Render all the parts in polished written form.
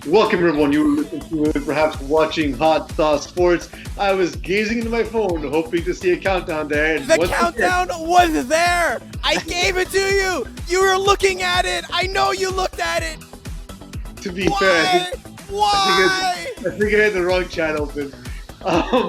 Welcome everyone, you were listening to it, perhaps watching Hot Sauce Sports. I was gazing into my phone, hoping to see a countdown there. And the countdown was there! I gave it to you! You were looking at it! I know you looked at it! To be fair, I think I had the wrong chat open.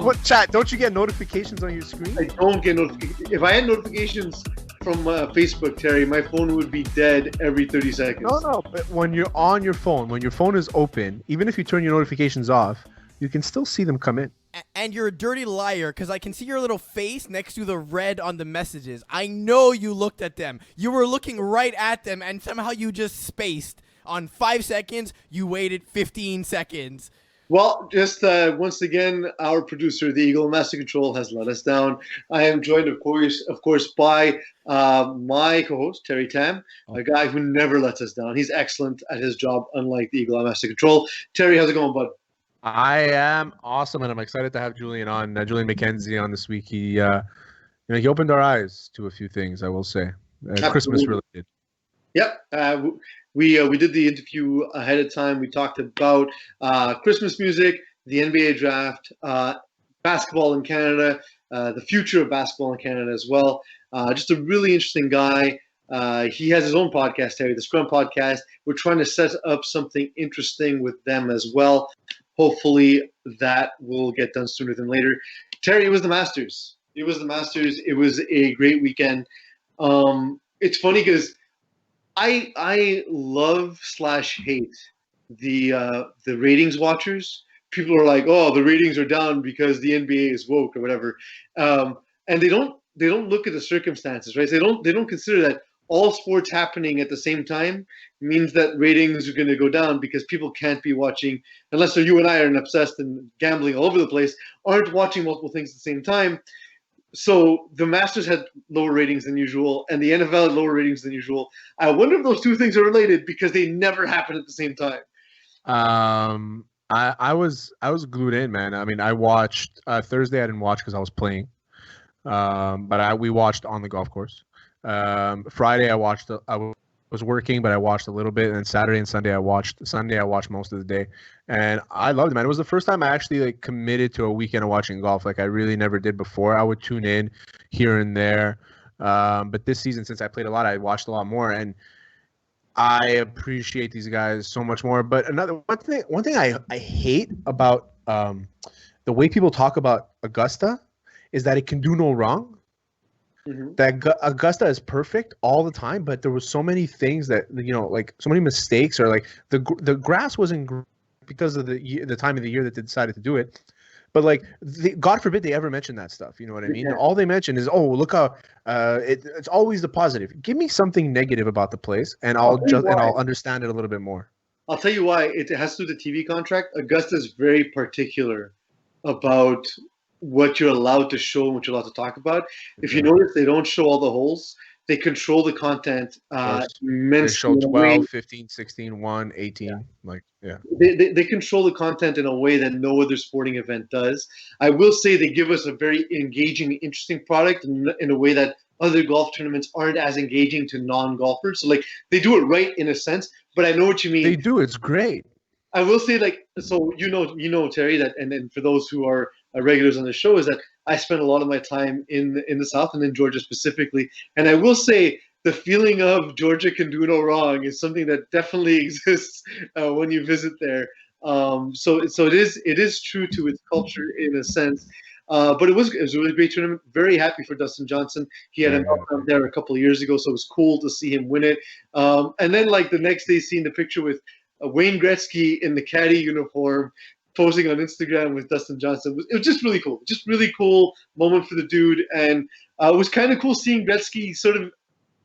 What chat? Don't you get notifications on your screen? I don't get notifications. If I had notifications from Facebook, Terry, my phone would be dead every 30 seconds. No. But when you're on your phone, when your phone is open, even if you turn your notifications off, you can still see them come in. And you're a dirty liar because I can see your little face next to the red on the messages. I know you looked at them. You were looking right at them, and somehow you just spaced. On 5 seconds, you waited 15 seconds. Well, just once again, our producer, the Eagle Master Control, has let us down. I am joined, of course, by my co-host, Terry Tam, a guy who never lets us down. He's excellent at his job, unlike the Eagle Master Control. Terry, how's it going, bud? I am awesome, and I'm excited to have Julian on, Julian McKenzie on this week. He opened our eyes to a few things, I will say, Christmas related. Yep. We did the interview ahead of time. We talked about Christmas music, the NBA draft, basketball in Canada, the future of basketball in Canada as well. Just a really interesting guy. He has his own podcast, Terry, the Scrum Podcast. We're trying to set up something interesting with them as well. Hopefully that will get done sooner than later. Terry, it was the Masters. It was a great weekend. It's funny because I love/hate the ratings watchers. People are like, oh, the ratings are down because the NBA is woke or whatever, and they don't look at the circumstances, right? They don't consider that all sports happening at the same time means that ratings are going to go down because people can't be watching, unless they're you and I are obsessed and gambling all over the place, aren't watching multiple things at the same time. So the Masters had lower ratings than usual, and the NFL had lower ratings than usual. I wonder if those two things are related because they never happen at the same time. I was glued in, man. I mean, I watched Thursday. I didn't watch because I was playing, but we watched on the golf course. Friday I watched. I was working, but I watched a little bit, and then Saturday and Sunday I watched. Sunday I watched most of the day, and I loved it, man. It was the first time I actually committed to a weekend of watching golf. Like I really never did before. I would tune in here and there, but this season, since I played a lot, I watched a lot more, and I appreciate these guys so much more. But one thing I hate about the way people talk about Augusta is that it can do no wrong. Mm-hmm. That Augusta is perfect all the time, but there were so many things that so many mistakes, or the grass wasn't because of the time of the year that they decided to do it. But God forbid they ever mention that stuff. You know what I mean? Yeah. All they mention is, oh, look how it's always the positive. Give me something negative about the place, and I'll understand it a little bit more. I'll tell you why. It has to do with the TV contract. Augusta is very particular about what you're allowed to show and what you're allowed to talk about. If you notice, they don't show all the holes. They control the content. They show 12, 15, 16, 1, 18. Yeah. They control the content in a way that no other sporting event does. I will say they give us a very engaging, interesting product in a way that other golf tournaments aren't as engaging to non-golfers. So they do it right in a sense, but I know what you mean. They do. It's great. I will say so Terry, that, and then for those who are regulars on the show, is that I spend a lot of my time in the South and in Georgia specifically. And I will say the feeling of Georgia can do no wrong is something that definitely exists when you visit there. So it is true to its culture in a sense. But it was a really great tournament. Very happy for Dustin Johnson. He had an outcome there a couple of years ago, so it was cool to see him win it. And then the next day, seeing the picture with Wayne Gretzky in the caddy uniform, posting on Instagram with Dustin Johnson. It was just really cool. Just really cool moment for the dude. And it was kind of cool seeing Gretzky sort of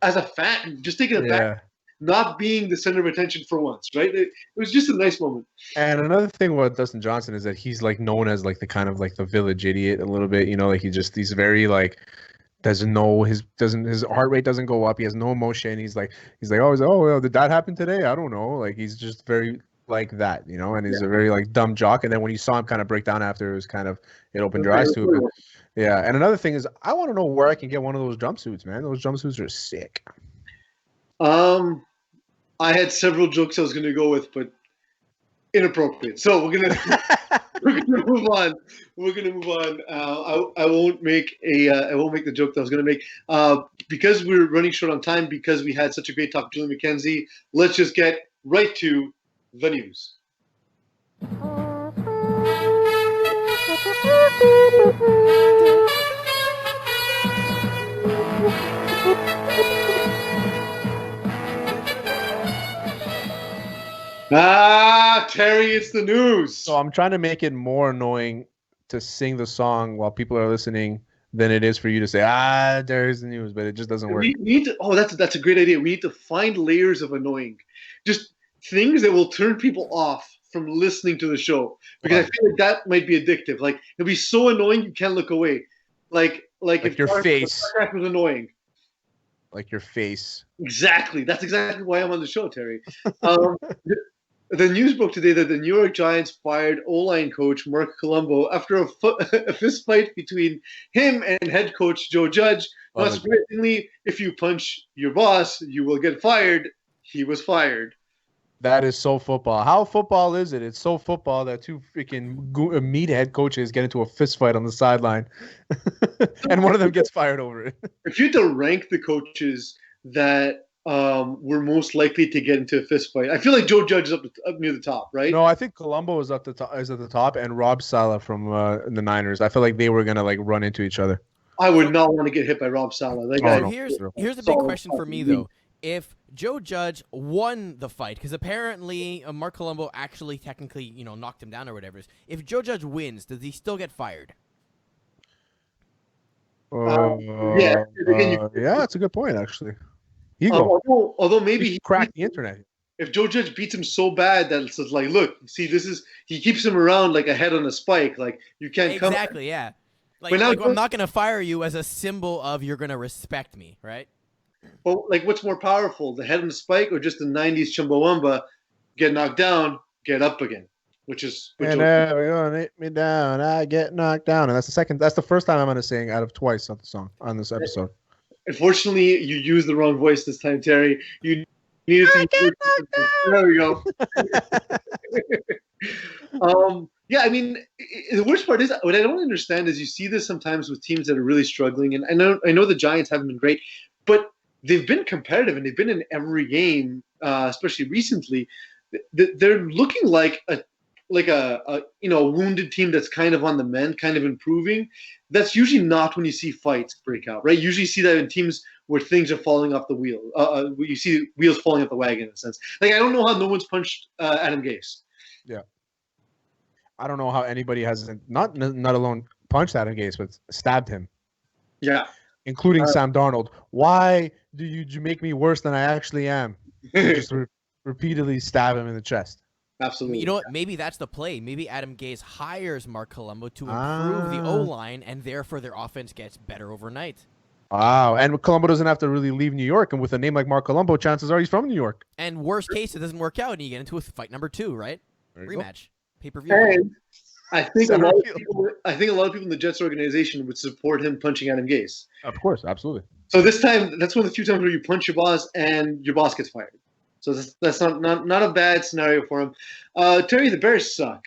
as a fan, just taking it back, not being the center of attention for once, right? It was just a nice moment. And another thing about Dustin Johnson is that he's known as the kind of the village idiot a little bit, he's very his heart rate doesn't go up. He has no emotion. He's always, oh, did that happen today? I don't know. He's just very like that, and he's a very dumb jock. And then when you saw him kind of break down after, it opened your eyes to it. But, yeah. And another thing is, I want to know where I can get one of those jumpsuits, man. Those jumpsuits are sick. I had several jokes I was going to go with, but inappropriate. So we're gonna move on. We're gonna move on. I won't make the joke that I was gonna make. Because we're running short on time, because we had such a great talk with Julian McKenzie. Let's just get right to the news. Terry, it's the news. So I'm trying to make it more annoying to sing the song while people are listening than it is for you to say, there's the news, but it just doesn't work. We need to, that's a great idea. We need to find layers of annoying. Just things that will turn people off from listening to the show. Because I feel like that might be addictive. Like, it'll be so annoying you can't look away. Like if your face was annoying. Like your face. Exactly. That's exactly why I'm on the show, Terry. The news broke today that the New York Giants fired O-line coach Mark Colombo after a fist fight between him and head coach Joe Judge. Not surprisingly, if you punch your boss, you will get fired. He was fired. That is so football. How football is it? It's so football that two freaking meathead coaches get into a fist fight on the sideline, and one of them gets fired over it. If you had to rank the coaches that were most likely to get into a fist fight, I feel like Joe Judge is up near the top, right? No, I think Colombo is at the top, and Rob Saleh from the Niners. I feel like they were gonna run into each other. I would not want to get hit by Rob Saleh. Here's the big question for me though. If Joe Judge won the fight, because apparently Mark Colombo actually technically, knocked him down or whatever. If Joe Judge wins, does he still get fired? Yeah, that's a good point actually. Although maybe he cracked the internet. If Joe Judge beats him so bad that it's just like, look, see, he keeps him around like a head on a spike. Like, you can't come. Exactly, yeah. I'm not going to fire you as a symbol of you're going to respect me, right? Well, what's more powerful, the head on the spike or just the 90s Chumbawamba, get knocked down, get up again, which is. And everyone hit me down, I get knocked down. And that's the first time I'm going to sing out of twice on the song on this episode. Unfortunately, you used the wrong voice this time, Terry. You needed to. There we go. Yeah, I mean, the worst part is what I don't understand is you see this sometimes with teams that are really struggling, and I know the Giants haven't been great, but they've been competitive and they've been in every game, especially recently. They're looking like a wounded team that's kind of on the mend, kind of improving. That's usually not when you see fights break out, right? Usually you see that in teams where things are falling off the wheel. You see wheels falling off the wagon in a sense. I don't know how no one's punched Adam Gase. Yeah. I don't know how anybody hasn't not alone punched Adam Gase, but stabbed him. Yeah. Including Sam Darnold. Why do you make me worse than I actually am? Just repeatedly stab him in the chest. Absolutely. You know what? Maybe that's the play. Maybe Adam Gase hires Mark Colombo to improve the O-line, and therefore their offense gets better overnight. Wow. And Colombo doesn't have to really leave New York. And with a name like Mark Colombo, chances are he's from New York. And worst case, it doesn't work out, and you get into a fight number 2, right? Rematch. Pay-per-view. And I think a lot of people in the Jets organization would support him punching Adam Gase. Of course, absolutely. So this time, that's one of the few times where you punch your boss and your boss gets fired. So that's not a bad scenario for him. Terry, the Bears suck.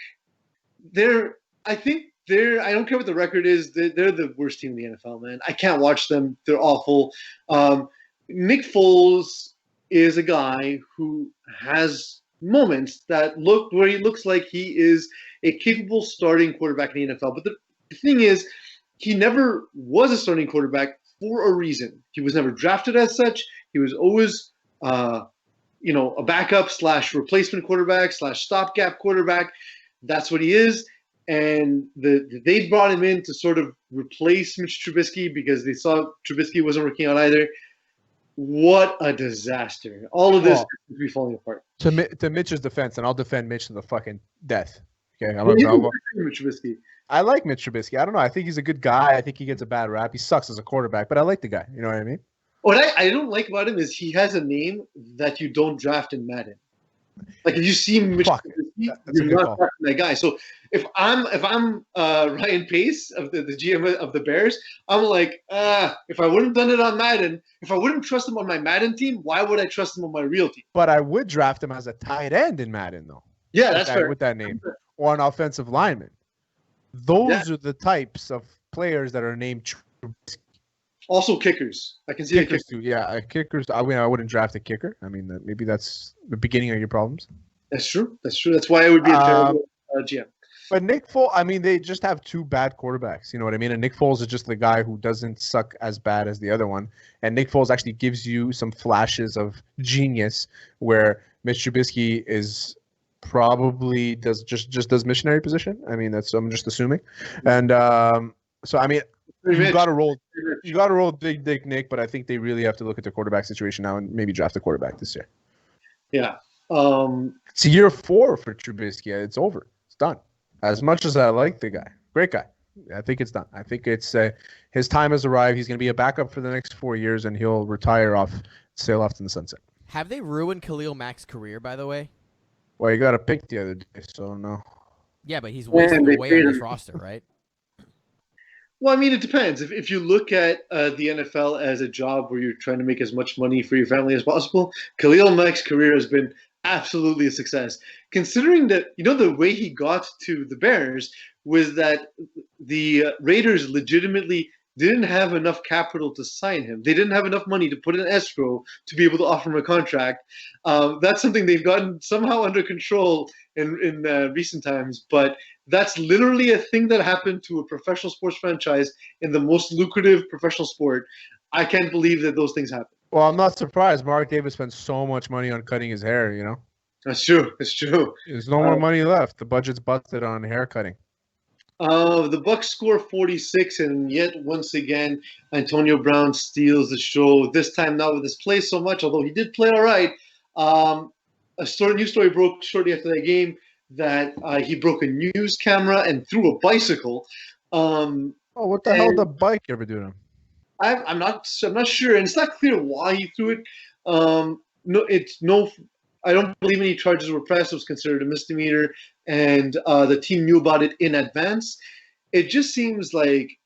I don't care what the record is. They're the worst team in the NFL, man. I can't watch them. They're awful. Nick Foles is a guy who has moments where he looks like he is a capable starting quarterback in the NFL. But the thing is, he never was a starting quarterback for a reason. He was never drafted as such. He was always a backup / replacement quarterback / stopgap quarterback. That's what he is. And they brought him in to sort of replace Mitch Trubisky because they saw Trubisky wasn't working out either. What a disaster. All of this is be falling apart. To Mitch's defense, and I'll defend Mitch to the fucking death. Okay, I like Mitch Trubisky. I don't know. I think he's a good guy. I think he gets a bad rap. He sucks as a quarterback, but I like the guy. You know what I mean? What I don't like about him is he has a name that you don't draft in Madden. Like if you see Mitch Trubisky, you're not drafting that guy. So if I'm Ryan Pace of the GM of the Bears, I'm like, if I wouldn't have done it on Madden, if I wouldn't trust him on my Madden team, why would I trust him on my real team? But I would draft him as a tight end in Madden, though. Yeah, that's fair. with that name, or an offensive lineman. Those are the types of players that are named Trubisky. Also kickers. I can see Kickers too. Yeah, kickers. I mean, I wouldn't draft a kicker. I mean, maybe that's the beginning of your problems. That's true. That's true. That's why I would be a terrible GM. But Nick Foles, I mean, they just have two bad quarterbacks. You know what I mean? And Nick Foles is just the guy who doesn't suck as bad as the other one. And Nick Foles actually gives you some flashes of genius, where Mitch Trubisky is probably does missionary position. I mean, I'm just assuming. And so I mean, you got to roll Big Dick Nick, but I think they really have to look at the quarterback situation now and maybe draft a quarterback this year. Yeah. It's year 4 for Trubisky. It's over. It's done. As much as I like the guy, great guy, I think it's done. I think it's his time has arrived. He's going to be a backup for the next 4 years, and he'll retire sail off in the sunset. Have they ruined Khalil Mack's career, by the way? Well, you got a pick the other day, so no. Yeah, but he's wasting away on this roster, right? Well, I mean, it depends. If you look at the NFL as a job where you're trying to make as much money for your family as possible, Khalil Mack's career has been absolutely a success. Considering that, the way he got to the Bears was that the Raiders legitimately didn't have enough capital to sign him. They didn't have enough money to put in escrow to be able to offer him a contract. That's something they've gotten somehow under control in recent times, but that's literally a thing that happened to a professional sports franchise in the most lucrative professional sport. I can't believe that those things happen. Well, I'm not surprised. Mark Davis spent so much money on cutting his hair, That's true. It's true. There's no more money left. The budget's busted on hair cutting. The Bucs score 46, and yet once again, Antonio Brown steals the show. This time not with his play so much, although he did play all right. New story broke shortly after that game that he broke a news camera and threw a bicycle. What the hell did the bike ever do to him? I'm not sure, and it's not clear why he threw it. I don't believe any charges were pressed. It was considered a misdemeanor, and the team knew about it in advance. It just seems like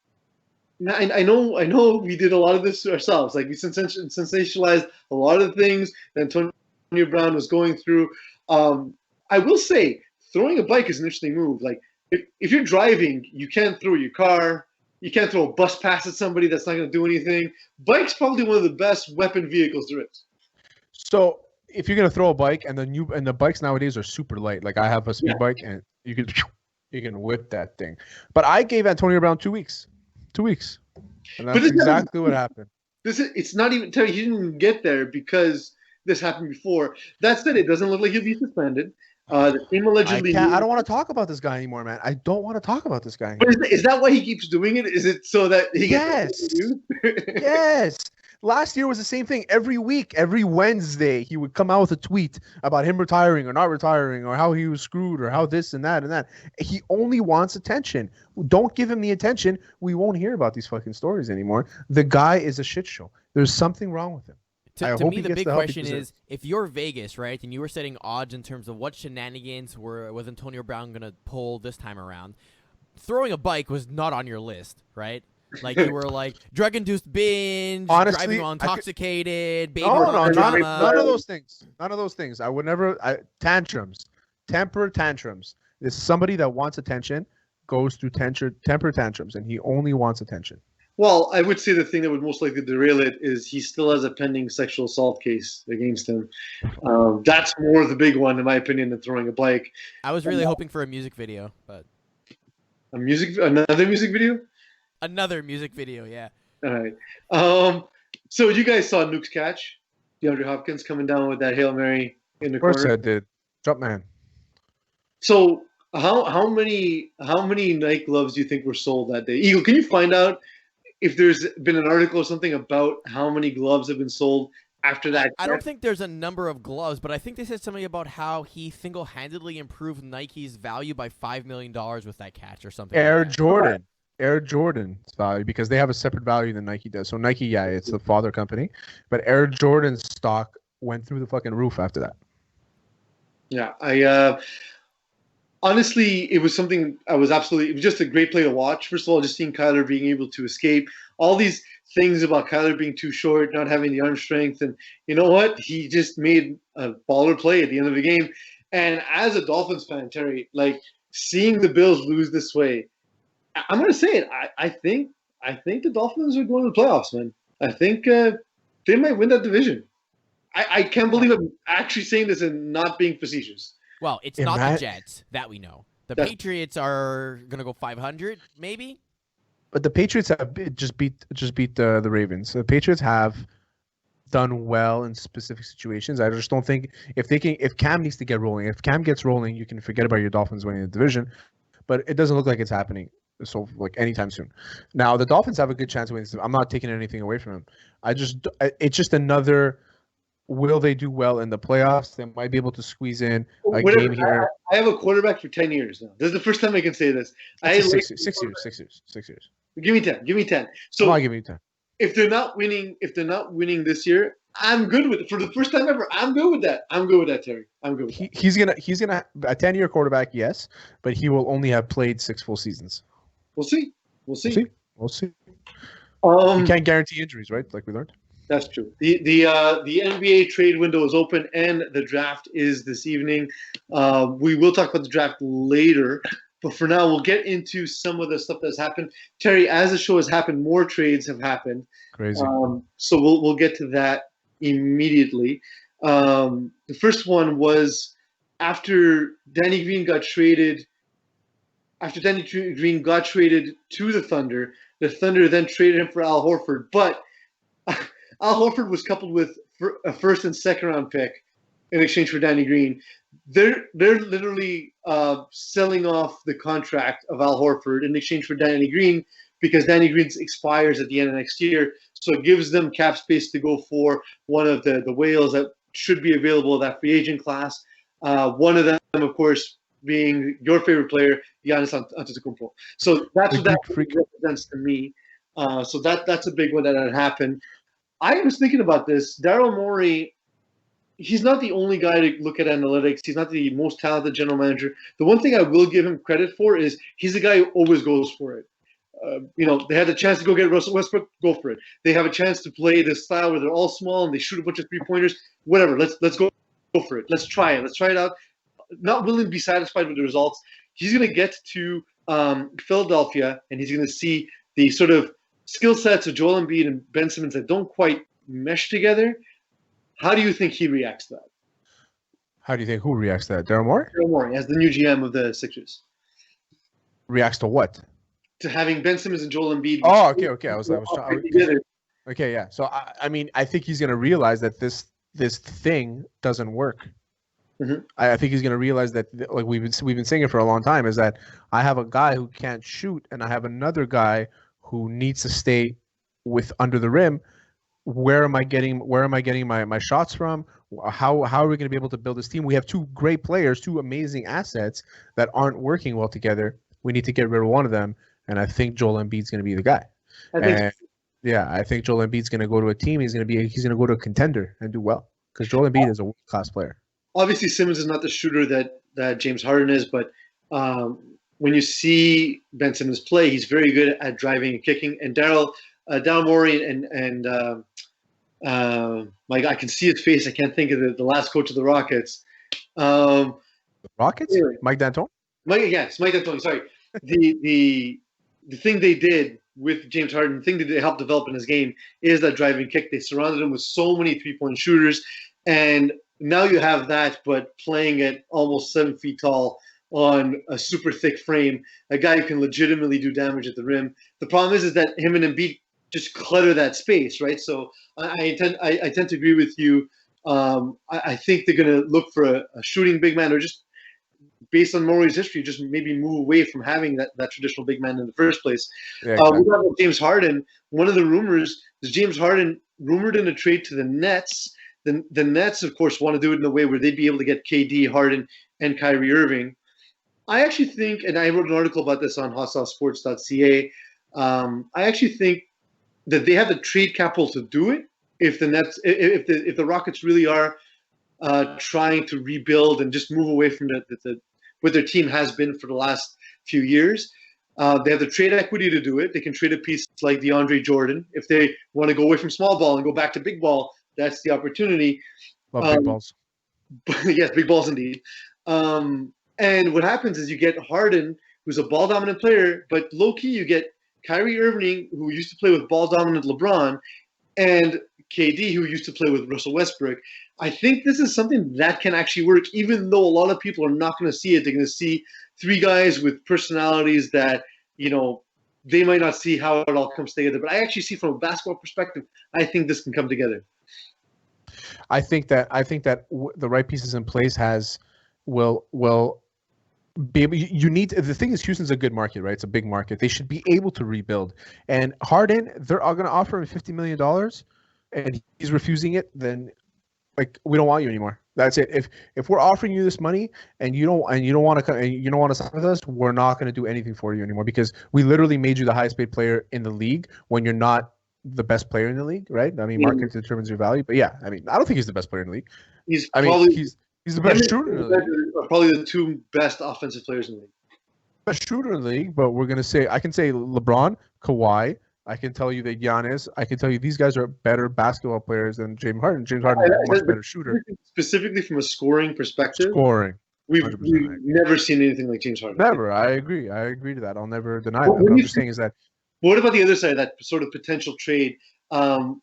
I know we did a lot of this ourselves. Like, we sensationalized a lot of the things that Antonio Brown was going through. I will say, throwing a bike is an interesting move. Like, if you're driving, you can't throw your car. You can't throw a bus past at somebody. That's not going to do anything. Bike's probably one of the best weapon vehicles there is. So if you're going to throw a bike, and the bikes nowadays are super light. Like, I have a speed bike, and you can whip that thing. But I gave Antonio Brown 2 weeks. 2 weeks. And that's exactly what happened. It's not even telling you, he didn't even get there because this happened before. That said, it doesn't look like he'll be suspended. The team allegedly. I don't want to talk about this guy anymore, man. I don't want to talk about this guy anymore. But is that why he keeps doing it? Is it so that he gets Yes. Last year was the same thing. Every week, every Wednesday, he would come out with a tweet about him retiring or not retiring, or how he was screwed, or how this and that and that. He only wants attention. Don't give him the attention. We won't hear about these fucking stories anymore. The guy is a shit show. There's something wrong with him. To me, the big question is, if you're Vegas, right, and you were setting odds in terms of what shenanigans was Antonio Brown going to pull this time around, throwing a bike was not on your list, right? Like, you were like, drug-induced binge, driving while intoxicated, baby none of those things. None of those things. I would never temper tantrums. Is somebody that wants attention, goes through temper tantrums, and he only wants attention. Well, I would say the thing that would most likely derail it is he still has a pending sexual assault case against him. That's more the big one, in my opinion, than throwing a bike. I was really hoping for a music video, but another music video? Another music video, yeah. All right. So you guys saw Nuke's catch, DeAndre Hopkins coming down with that Hail Mary in the corner. Of course I did. Jump man. So how many Nike gloves do you think were sold that day? Eagle, can you find out if there's been an article or something about how many gloves have been sold after that? I don't think there's a number of gloves, but I think they said something about how he single-handedly improved Nike's value by $5 million with that catch or something. Air Jordan's value, because they have a separate value than Nike does. So Nike, it's the father company, but Air Jordan's stock went through the fucking roof after that. Yeah, honestly, it was something it was just a great play to watch. First of all, just seeing Kyler being able to escape. All these things about Kyler being too short, not having the arm strength. And you know what? He just made a baller play at the end of the game. And as a Dolphins fan, Terry, like seeing the Bills lose this way, I'm going to say it. I think the Dolphins are going to the playoffs, man. I think they might win that division. I can't believe I'm actually saying this and not being facetious. Well, it's not the Jets, that we know. The Patriots are going to go 500, maybe? But the Patriots have just beat the Ravens. The Patriots have done well in specific situations. I just don't think if Cam needs to get rolling. If Cam gets rolling, you can forget about your Dolphins winning the division. But it doesn't look like it's happening anytime soon. Now the Dolphins have a good chance of winning. I'm not taking anything away from them. It's just another. Will they do well in the playoffs? They might be able to squeeze in a game here. I have a quarterback for 10 years now. This is the first time I can say this. Six years. Give me 10. So I'll give you 10. If they're not winning this year, I'm good with it. For the first time ever, I'm good with that. I'm good with that, Terry. I'm good with that. He's gonna a 10-year quarterback, yes, but he will only have played 6 full seasons. We'll see. We'll see. You can't guarantee injuries, right? Like we learned. That's true. The NBA trade window is open and the draft is this evening. We will talk about the draft later, but for now we'll get into some of the stuff that's happened. Terry, as the show has happened, more trades have happened. Crazy. So we'll get to that immediately. The first one was after Danny Green got traded. After Danny Green got traded to the Thunder then traded him for Al Horford, but Al Horford was coupled with a first and second round pick in exchange for Danny Green. They're literally selling off the contract of Al Horford in exchange for Danny Green because Danny Green expires at the end of next year. So it gives them cap space to go for one of the whales that should be available in that free agent class. One of them, of course, being your favorite player, Giannis Antetokounmpo. So that's what that represents to me. So that's a big one that had happened. I was thinking about this. Daryl Morey, he's not the only guy to look at analytics. He's not the most talented general manager. The one thing I will give him credit for is he's a guy who always goes for it. They had the chance to go get Russell Westbrook, go for it. They have a chance to play this style where they're all small and they shoot a bunch of three-pointers. Whatever, let's go for it. Let's try it. Let's try it out. Not willing to be satisfied with the results. He's going to get to Philadelphia and he's going to see the sort of skill sets of Joel Embiid and Ben Simmons that don't quite mesh together. How do you think he reacts to that? How do you think who reacts to that? Daryl Morey? Daryl Morey, as the new GM of the Sixers. Reacts to what? To having Ben Simmons and Joel Embiid. Oh, okay. I was trying. Okay, yeah. So I think he's going to realize that this thing doesn't work. Mm-hmm. I think he's going to realize that, like we've been saying it for a long time, is that I have a guy who can't shoot and I have another guy who needs to stay under the rim. Where am I getting my shots from? How are we going to be able to build this team? We have 2 great players, 2 amazing assets that aren't working well together. We need to get rid of one of them, and I think Joel Embiid's going to be the guy. I think Joel Embiid's going to go to a team. He's going to go to a contender and do well because Joel Embiid is a world-class player. Obviously, Simmons is not the shooter that James Harden is, but when you see Ben Simmons play, he's very good at driving and kicking. And Daryl Morey and I can see his face. I can't think of the last coach of the Rockets. The Rockets? Anyway. Mike D'Antoni? Mike D'Antoni. Sorry. The thing they did with James Harden, the thing that they helped develop in his game is that driving kick. They surrounded him with so many three-point shooters, and now you have that, but playing at almost 7 feet tall on a super thick frame, a guy who can legitimately do damage at the rim. The problem is that him and Embiid just clutter that space, right? So I tend to agree with you. I think they're going to look for a shooting big man, or just based on Morey's history, just maybe move away from having that traditional big man in the first place. Yeah, exactly. We talk about James Harden. One of the rumors is James Harden rumored in a trade to the Nets. The Nets, of course, want to do it in a way where they'd be able to get KD, Harden, and Kyrie Irving. I actually think, and I wrote an article about this on hostelesports.ca, I actually think that they have the trade capital to do it if the Rockets really are trying to rebuild and just move away from what their team has been for the last few years. They have the trade equity to do it. They can trade a piece like DeAndre Jordan. If they want to go away from small ball and go back to big ball, that's the opportunity. Love big balls. Yes, big balls indeed. And what happens is you get Harden, who's a ball dominant player, but low key you get Kyrie Irving, who used to play with ball dominant LeBron, and KD, who used to play with Russell Westbrook. I think this is something that can actually work, even though a lot of people are not going to see it. They're going to see three guys with personalities that, they might not see how it all comes together. But I actually see from a basketball perspective, I think this can come together. I think that the right pieces in place will be able. You need the thing is Houston's a good market, right? It's a big market. They should be able to rebuild. And Harden, they're all going to offer him $50 million, and he's refusing it. Then, we don't want you anymore. That's it. If we're offering you this money and you don't want to sign with us, we're not going to do anything for you anymore because we literally made you the highest paid player in the league when you're not the best player in the league, right? I mean, market determines your value. But yeah, I mean, I don't think he's the best player in the league. He's the best shooter in the league. Probably the two best offensive players in the league. Best shooter in the league, but I can say LeBron, Kawhi. I can tell you that Giannis. I can tell you these guys are better basketball players than James Harden. James Harden is a much better shooter. Specifically from a scoring perspective. We've never seen anything like James Harden. Never. I agree to that. I'll never deny that. What I'm just saying is that. What about the other side, that sort of potential trade? Him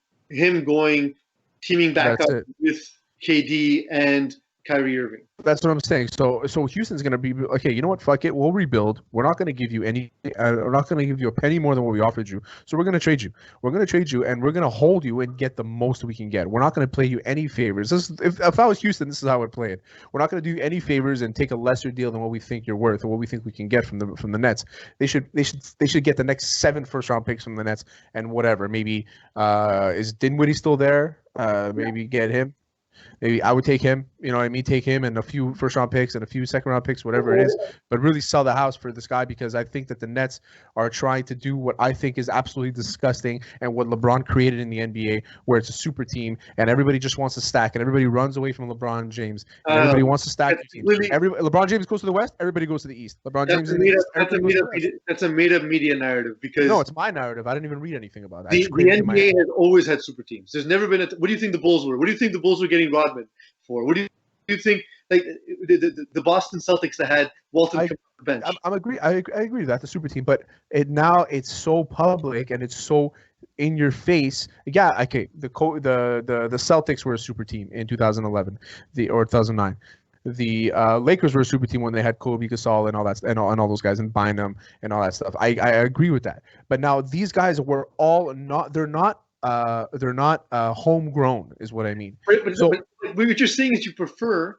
teaming back up with KD and Kyrie Irving. That's what I'm saying. So Houston's going to be okay. You know what? Fuck it. We'll rebuild. We're not going to give you we're not going to give you a penny more than what we offered you. So we're going to trade you. We're going to trade you, and we're going to hold you and get the most we can get. We're not going to play you any favors. If I was Houston, this is how I'd play it. We're not going to do you any favors and take a lesser deal than what we think you're worth or what we think we can get from the Nets. They should get the next 7 first-round picks from the Nets and whatever. Maybe is Dinwiddie still there? Maybe get him. Maybe I would take him, take him and a few first-round picks and a few second-round picks, whatever it is, but really sell the house for this guy because I think that the Nets are trying to do what I think is absolutely disgusting and what LeBron created in the NBA, where it's a super team and everybody just wants to stack and everybody runs away from LeBron James. And everybody wants to stack teams. LeBron James goes to the West, everybody goes to the East. LeBron James in the East, that's a made-up media narrative because no, it's my narrative. I didn't even read anything about that. The NBA has always had super teams. There's never been what do you think the Bulls were? What do you think the Bulls were getting Rodman for? What do you think? Like the Boston Celtics that had Walton come off the bench. I agree with that, the super team, but it's so public and it's so in your face. Yeah, okay. The Celtics were a super team in 2011, or 2009. The Lakers were a super team when they had Kobe, Gasol, and all that, and all those guys, and Bynum and all that stuff. I agree with that. But now these guys were all not. They're not homegrown, is what I mean. But what you're saying is you prefer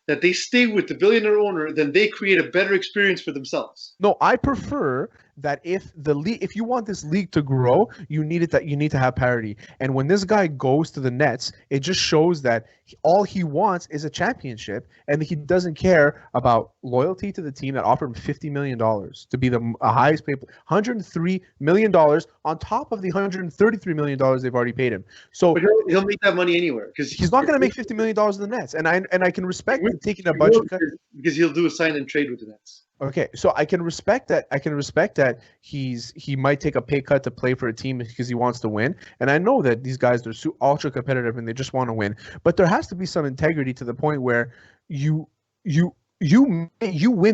that they stay with the billionaire owner than they create a better experience for themselves. No, I prefer that if you want this league to grow, you need to have parity. And when this guy goes to the Nets, it just shows that all he wants is a championship, and he doesn't care about loyalty to the team that offered him $50 million to be the highest paid, $103 million on top of the $133 million they've already paid him. So but he'll make that money anywhere because he's not going to make $50 million in the Nets, and I can respect taking a budget cut because he'll do a sign and trade with the Nets. Okay, so I can respect that. I can respect that he might take a pay cut to play for a team because he wants to win. And I know that these guys are ultra competitive and they just want to win. But there has to be some integrity to the point where you win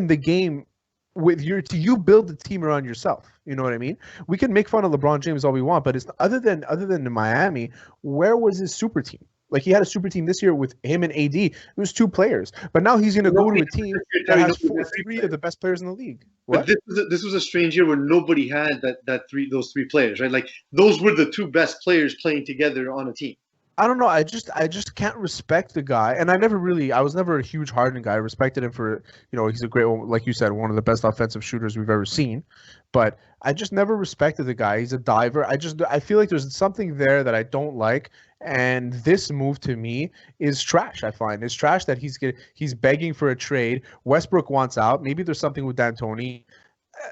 the game with you build the team around yourself. You know what I mean? We can make fun of LeBron James all we want, but it's other than in Miami, where was his super team? Like, he had a super team this year with him and AD. It was 2 players. But now he's going to go to a team that has 3 of the best players in the league. What? But this was a strange year where nobody had those 3 players, right? Like, those were the 2 best players playing together on a team. I don't know. I just can't respect the guy. And I was never a huge Harden guy. I respected him for, he's a great, like you said, one of the best offensive shooters we've ever seen. But I just never respected the guy. He's a diver. I feel like there's something there that I don't like. And this move to me is trash. I find it's trash that he's begging for a trade. Westbrook wants out. Maybe there's something with D'Antoni.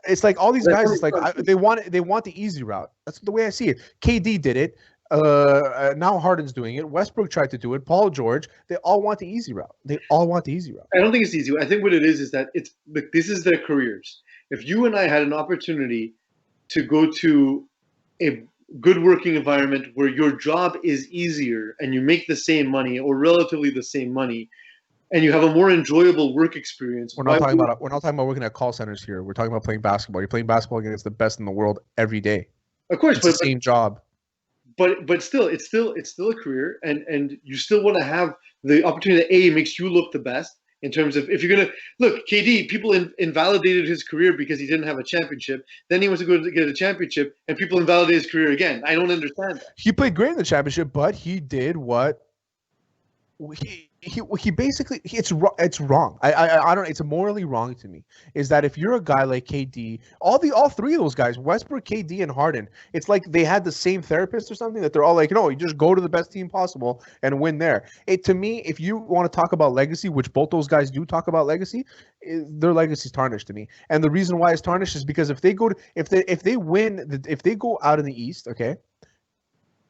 It's like all these guys. It's like they want the easy route. That's the way I see it. KD did it. Now Harden's doing it. Westbrook tried to do it. Paul George. They all want the easy route. I don't think it's easy. I think what it is that this is their careers. If you and I had an opportunity to go to a good working environment where your job is easier and you make the same money or relatively the same money, and you have a more enjoyable work experience. We're not talking about working at call centers here. We're talking about playing basketball. You're playing basketball against the best in the world every day. Of course, it's the same job. But still, it's still a career, and you still want to have the opportunity that makes you look the best in terms of if you're gonna look. KD, people invalidated his career because he didn't have a championship. Then he wants to go to get a championship, and people invalidate his career again. I don't understand that. He played great in the championship, but he did what he basically it's wrong. I don't. It's morally wrong to me. Is that if you're a guy like KD, all three of those guys, Westbrook, KD, and Harden, it's like they had the same therapist or something that they're all like, no, you just go to the best team possible and win there. To me, if you want to talk about legacy, which both those guys do talk about legacy, their legacy's tarnished to me. And the reason why it's tarnished is because if they go out in the East, okay,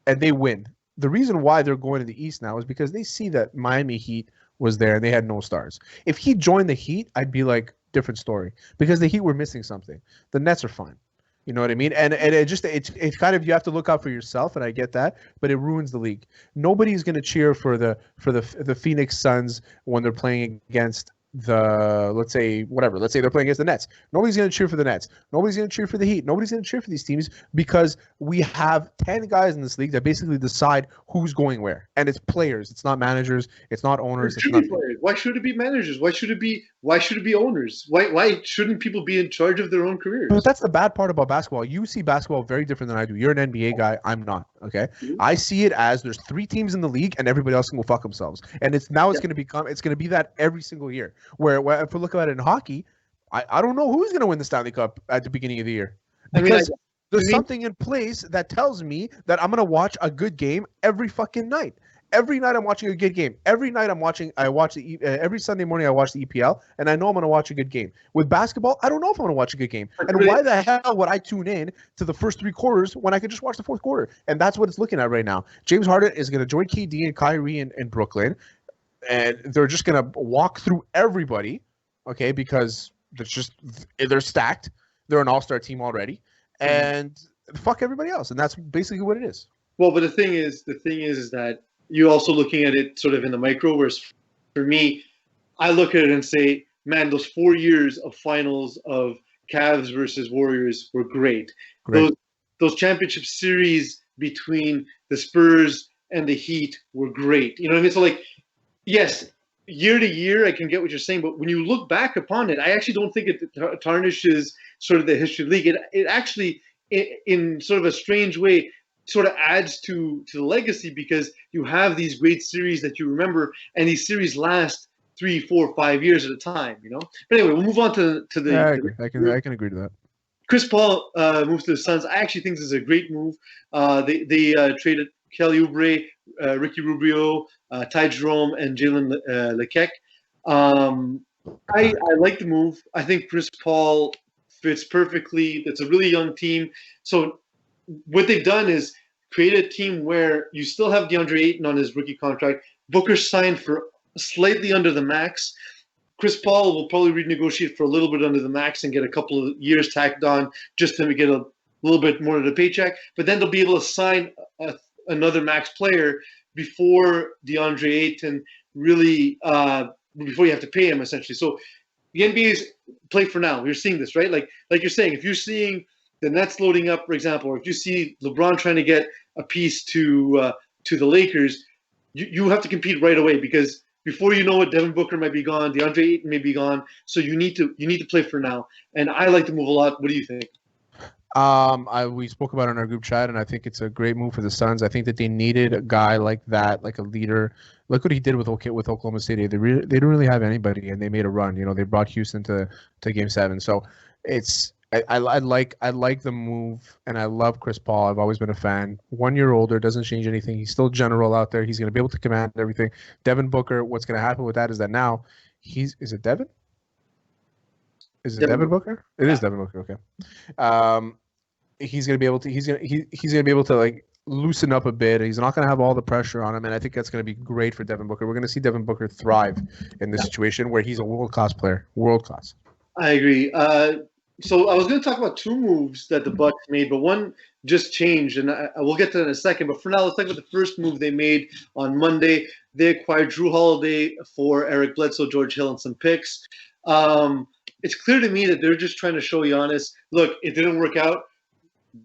and they win. The reason why they're going to the East now is because they see that Miami Heat was there and they had no stars. If he joined the Heat, I'd be like, different story, because the Heat were missing something. The Nets are fine. You know what I mean? And it's kind of, you have to look out for yourself, and I get that, but it ruins the league. Nobody's going to cheer for the Phoenix Suns when they're playing against let's say they're playing against the Nets. Nobody's going to cheer for the Nets. Nobody's going to cheer for the Heat. Nobody's going to cheer for these teams because we have 10 guys in this league that basically decide who's going where. And it's players. It's not managers. It's not owners. It's not players. Why should it be managers? Why should it be owners? Why shouldn't people be in charge of their own careers? But that's the bad part about basketball. You see basketball very different than I do. You're an NBA guy. I'm not. Okay. Mm-hmm. I see it as there's 3 teams in the league and everybody else can go fuck themselves. And it's going to be that every single year. Where if we look at it in hockey, I don't know who's going to win the Stanley Cup at the beginning of the year. Because there's something in place that tells me that I'm going to watch a good game every fucking night. Every night I'm watching a good game. Every night every Sunday morning I watch the EPL, and I know I'm going to watch a good game. With basketball, I don't know if I'm going to watch a good game. And why the hell would I tune in to the first 3 quarters when I could just watch the 4th quarter? And that's what it's looking at right now. James Harden is going to join KD and Kyrie in Brooklyn, and they're just going to walk through everybody, okay, because they're stacked. They're an all-star team already, and fuck everybody else. And that's basically what it is. Well, but the thing is that you're also looking at it sort of in the micro, whereas for me, I look at it and say, man, those 4 years of finals of Cavs versus Warriors were great. Those championship series between the Spurs and the Heat were great. You know what I mean? So, like, yes, year to year, I can get what you're saying, but when you look back upon it, I actually don't think it tarnishes sort of the history of the league. It actually, in sort of a strange way, sort of adds to the legacy, because you have these great series that you remember, and these series last 3, 4, 5 years at a time, you know. But anyway, we'll move on to the. Yeah, I agree. I can agree to that. Chris Paul moves to the Suns. I actually think this is a great move. They traded Kelly Oubre, Ricky Rubio, Ty Jerome, and Jalen Lecque. I like the move. I think Chris Paul fits perfectly. It's a really young team. So what they've done is create a team where you still have DeAndre Ayton on his rookie contract. Booker signed for slightly under the max. Chris Paul will probably renegotiate for a little bit under the max and get a couple of years tacked on just to get a little bit more of the paycheck. But then they'll be able to sign another max player before DeAndre Ayton really before you have to pay him, essentially. So the NBA's play for now. You're seeing this, right? Like you're saying, if you're seeing the Nets loading up, for example, or if you see LeBron trying to get a piece to the Lakers, you have to compete right away, because before you know it, Devin Booker might be gone, DeAndre Ayton may be gone. So you need to play for now. And I like the move a lot. What do you think? We spoke about it in our group chat, and I think it's a great move for the Suns. I think that they needed a guy like that, like a leader. Look what he did with Oklahoma City. They didn't really have anybody, and they made a run. You know, they brought Houston to Game 7. So I like the move, and I love Chris Paul. I've always been a fan. 1 year older, doesn't change anything. He's still general out there. He's going to be able to command everything. Devin Booker, what's going to happen with that is that now is it Devin? Is it Devin Booker? It is Devin Booker. Okay. He's going to be able to. He's going to be able to like loosen up a bit. He's not going to have all the pressure on him, and I think that's going to be great for Devin Booker. We're going to see Devin Booker thrive in this situation where he's a world class player. World class. I agree. So I was going to talk about two moves that the Bucks made, but one just changed, and I will get to that in a second. But for now, let's talk about the first move they made on Monday. They acquired Drew Holiday for Eric Bledsoe, George Hill, and some picks. It's clear to me that they're just trying to show Giannis, look, it didn't work out.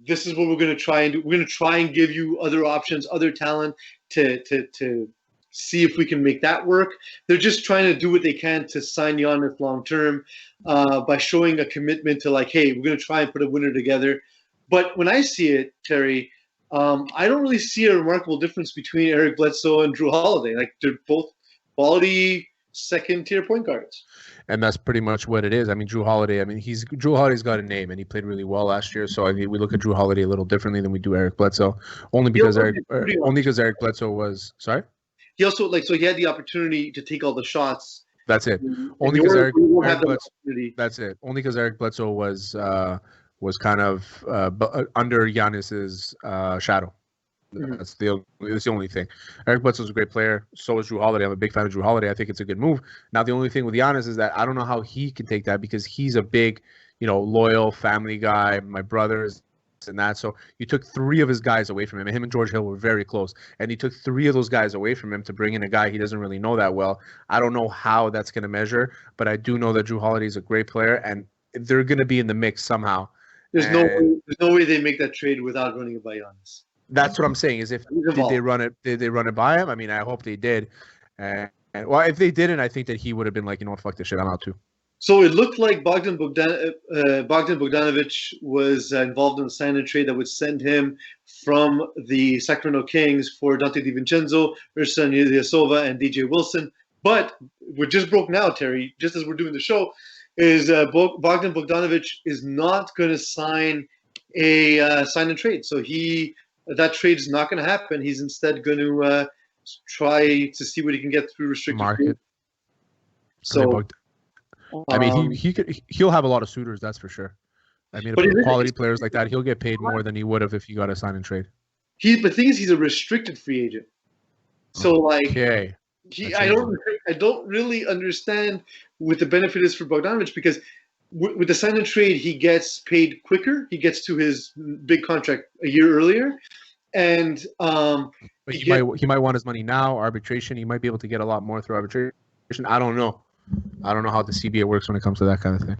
This is what we're going to try and do. We're going to try and give you other options, other talent to see if we can make that work. They're just trying to do what they can to sign Giannis long term by showing a commitment to like, hey, we're going to try and put a winner together. But when I see it, Terry, I don't really see a remarkable difference between Eric Bledsoe and Drew Holiday. Like they're both quality second-tier point guards. And that's pretty much what it is. I mean, Drew Holiday. I mean, Drew Holiday's got a name, and he played really well last year. So I mean, we look at Drew Holiday a little differently than we do Eric Bledsoe, only because Eric Bledsoe was sorry. He also he had the opportunity to take all the shots. That's it. Only because Eric Bledsoe. That's it. Only because Eric Bledsoe was kind of under Giannis's shadow. Mm-hmm. That's the only thing. Eric Bledsoe's a great player. So is Drew Holiday. I'm a big fan of Drew Holiday. I think it's a good move. Now, the only thing with Giannis is that I don't know how he can take that because he's a big, loyal family guy. My brothers and that. So you took 3 of his guys away from him. And him and George Hill were very close. And he took 3 of those guys away from him to bring in a guy he doesn't really know that well. I don't know how that's going to measure, but I do know that Drew Holiday is a great player, and they're going to be in the mix somehow. There's no way they make that trade without running it by Giannis. That's what I'm saying. Is did they run it by him? I mean, I hope they did. And if they didn't, I think that he would have been like, fuck this shit, I'm out too. So it looked like Bogdan Bogdanovic was involved in a sign-and trade that would send him from the Sacramento Kings for Dante DiVincenzo, Ursan Ilyasova, and DJ Wilson. But what just broke now, Terry, just as we're doing the show, is Bogdan Bogdanovic is not going to sign a sign-and-trade. So that trade is not going to happen. He's instead going to try to see what he can get through restricted market. So, I mean, he'll have a lot of suitors, that's for sure. I mean, if quality players like that, he'll get paid more than he would have if he got a sign and trade. The thing is, he's a restricted free agent. So okay. I don't really understand what the benefit is for Bogdanovic because with the sign and trade, he gets paid quicker. He gets to his big contract a year earlier, and but he might want his money now. Arbitration, he might be able to get a lot more through arbitration. I don't know. I don't know how the CBA works when it comes to that kind of thing.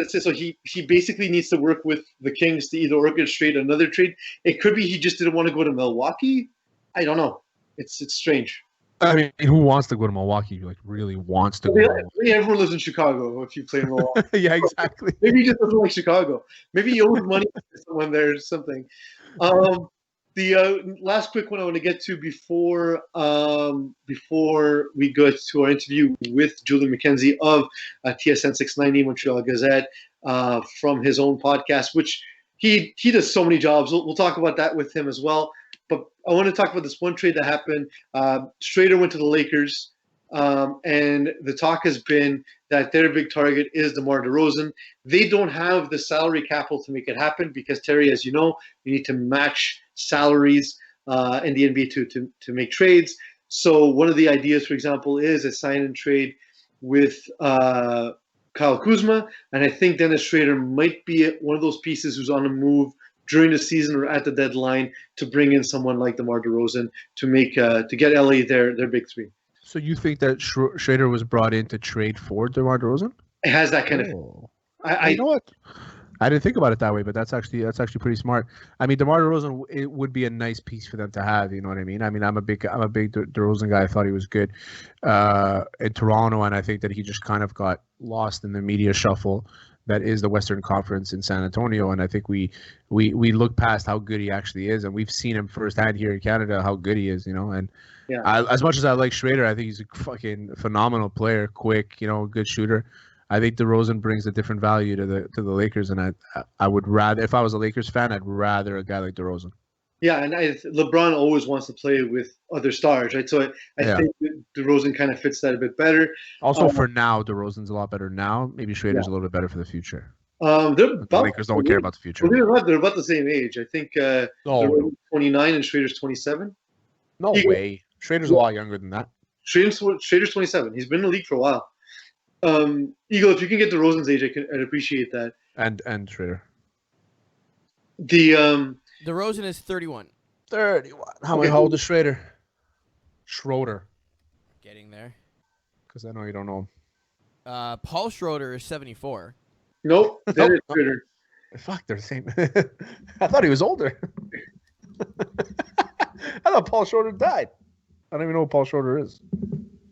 So he basically needs to work with the Kings to either orchestrate another trade. It could be he just didn't want to go to Milwaukee. I don't know. It's strange. I mean, who wants to go to Milwaukee? Like, really wants to go to Milwaukee? Maybe everyone lives in Chicago if you play in Milwaukee. Yeah, exactly. Maybe he just doesn't like Chicago. Maybe he owes money to someone there or something. The last quick one I want to get to before we go to our interview with Julian McKenzie of TSN 690 Montreal Gazette from his own podcast, which he does so many jobs. We'll talk about that with him as well. But I want to talk about this one trade that happened. Schrader went to the Lakers, and the talk has been that their big target is DeMar DeRozan. They don't have the salary capital to make it happen because, Terry, as you know, you need to match salaries in the NBA to make trades. So one of the ideas, for example, is a sign-and-trade with Kyle Kuzma, and I think Dennis Schrader might be one of those pieces who's on a move during the season or at the deadline to bring in someone like DeMar DeRozan to get LA their big 3. So you think that Schrader was brought in to trade for DeMar DeRozan? It has that kind of. You know what? I didn't think about it that way, but that's actually pretty smart. I mean, DeMar DeRozan, it would be a nice piece for them to have. You know what I mean? I mean, I'm a big DeRozan guy. I thought he was good in Toronto, and I think that he just kind of got lost in the media shuffle that is the Western Conference in San Antonio. And I think we look past how good he actually is, and we've seen him firsthand here in Canada how good he is. And as much as I like Schrader, I think he's a fucking phenomenal player, quick, good shooter. I think DeRozan brings a different value to the Lakers, and I would rather, if I was a Lakers fan, I'd rather a guy like DeRozan. Yeah, and LeBron always wants to play with other stars, right? So I think DeRozan kind of fits that a bit better. Also, for now, DeRozan's a lot better now. Maybe Schrader's a little bit better for the future. The Lakers don't care about the future. They're about the same age. I think they're 29 and Schrader's 27. No way. Schrader's a lot younger than that. Schrader's 27. He's been in the league for a while. Eagle, if you can get DeRozan's age, I'd appreciate that. And Schroeder. The DeRozan is 31. 31. How Okay. old is Schroeder? Schroeder. Getting there. Because I know you don't know him. Paul Schroeder is 74. nope, that Nope. is Schroeder. Fuck, they're the same. I thought he was older. I thought Paul Schroeder died. I don't even know who Paul Schroeder is.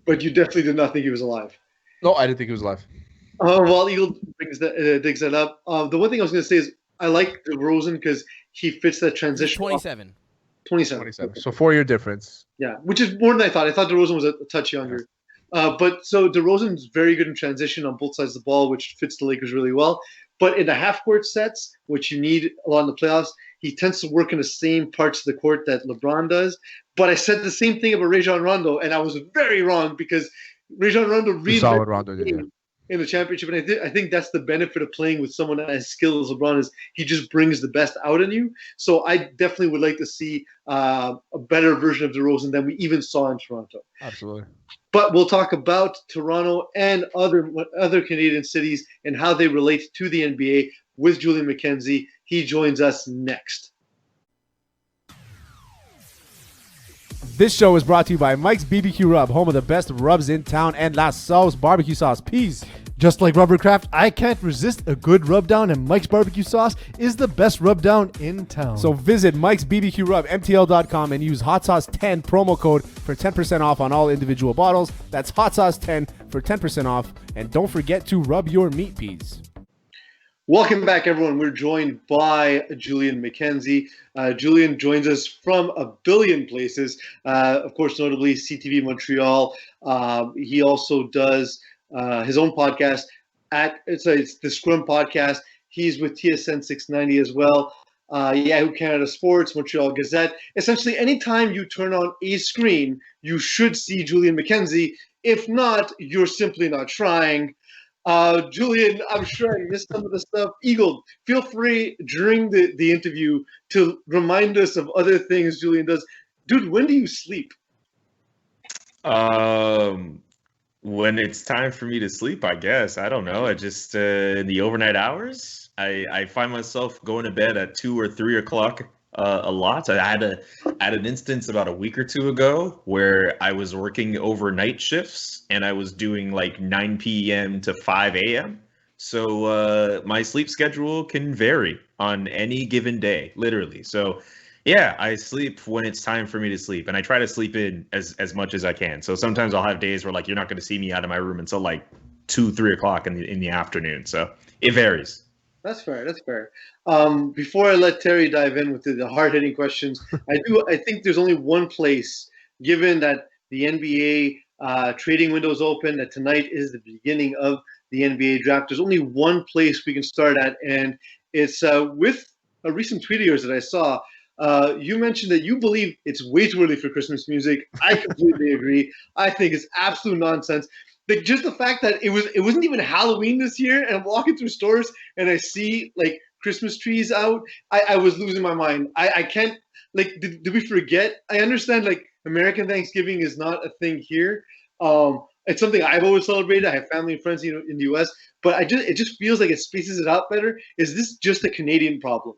But you definitely did not think he was alive. No, I didn't think he was alive. While Eagle digs that up, the one thing I was going to say is I like DeRozan because he fits that He's transition. 27. 27. 27. So 4-year difference. Yeah, which is more than I thought. I thought DeRozan was a touch younger. But so DeRozan's very good in transition on both sides of the ball, which fits the Lakers really well. But in the half-court sets, which you need a lot in the playoffs, he tends to work in the same parts of the court that LeBron does. But I said the same thing about Rajon Rondo, and I was very wrong because Rajon Rondo really Solid Rondo did, yeah. in the championship. And I think that's the benefit of playing with someone as skilled as LeBron is. He just brings the best out in you. So I definitely would like to see a better version of DeRozan than we even saw in Toronto. Absolutely. But we'll talk about Toronto and other Canadian cities and how they relate to the NBA with Julian McKenzie. He joins us next. This show is brought to you by Mike's BBQ Rub, home of the best rubs in town, and La Sauce barbecue sauce. Peace. Just like Rubbercraft, I can't resist a good rub down, and Mike's barbecue sauce is the best rub down in town. So visit Mike's BBQ Rub, MTL.com, and use Hot Sauce 10 promo code for 10% off on all individual bottles. That's Hot Sauce 10 for 10% off. And don't forget to rub your meat peas. Welcome back, everyone. We're joined by Julian McKenzie. Julian joins us from a billion places, of course, notably CTV Montreal. He also does his own podcast. It's the Scrum Podcast. He's with TSN 690 as well. Yahoo Canada Sports, Montreal Gazette. Essentially, anytime you turn on a screen, you should see Julian McKenzie. If not, you're simply not trying. Julian, I'm sure I missed some of the stuff. Eagle, feel free during the interview to remind us of other things Julian does. Dude, when do you sleep? When it's time for me to sleep, I guess. I don't know. I just in the overnight hours, I find myself going to bed at 2 or 3 o'clock a lot. I had an instance about a week or two ago where I was working overnight shifts and I was doing like 9 p.m. to 5 a.m. So my sleep schedule can vary on any given day, literally. So yeah, I sleep when it's time for me to sleep, and I try to sleep in as much as I can. So sometimes I'll have days where like you're not going to see me out of my room until like 2, 3 o'clock in the afternoon. So it varies. That's fair. That's fair. Before I let Terry dive in with the hard-hitting questions, I think there's only one place, given that the NBA trading window is open, that tonight is the beginning of the NBA draft. There's only one place we can start at, and it's with a recent tweet of yours that I saw. You mentioned that you believe it's way too early for Christmas music. I completely agree. I think it's absolute nonsense. But just the fact that it wasn't even Halloween this year, and I'm walking through stores and I see like Christmas trees out, I was losing my mind. I can't, like, did we forget? I understand like American Thanksgiving is not a thing here. It's something I've always celebrated. I have family and friends, in the U.S., but it just feels like it spaces it out better. Is this just a Canadian problem?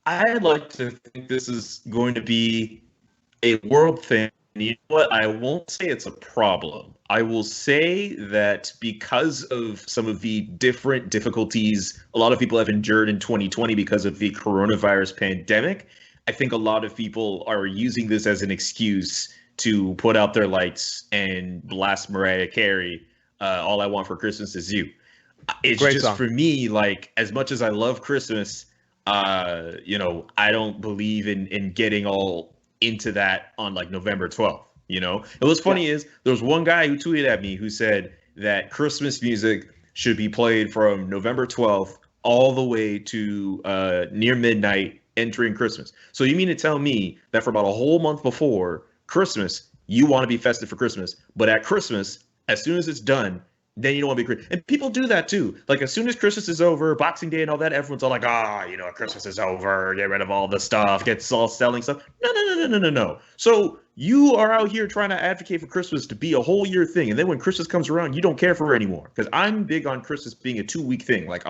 I'd like to think this is going to be a world thing. You know what? I won't say it's a problem. I will say that because of some of the different difficulties a lot of people have endured in 2020 because of the coronavirus pandemic, I think a lot of people are using this as an excuse to put out their lights and blast Mariah Carey, All I Want for Christmas Is You. It's Great just song. For me, like, as much as I love Christmas, I don't believe in getting all into that on like November 12th. And what's funny is there was one guy who tweeted at me who said that Christmas music should be played from November 12th all the way to near midnight entering Christmas. So you mean to tell me that for about a whole month before Christmas, you want to be festive for Christmas, but at Christmas, as soon as it's done, then you don't want to be Christmas. And people do that too. Like as soon as Christmas is over, Boxing Day and all that, everyone's all like, Christmas is over, get rid of all the stuff, get all selling stuff. No. So You are out here trying to advocate for Christmas to be a whole year thing, and then when Christmas comes around, you don't care for it anymore. Because I'm big on Christmas being a 2-week thing. Like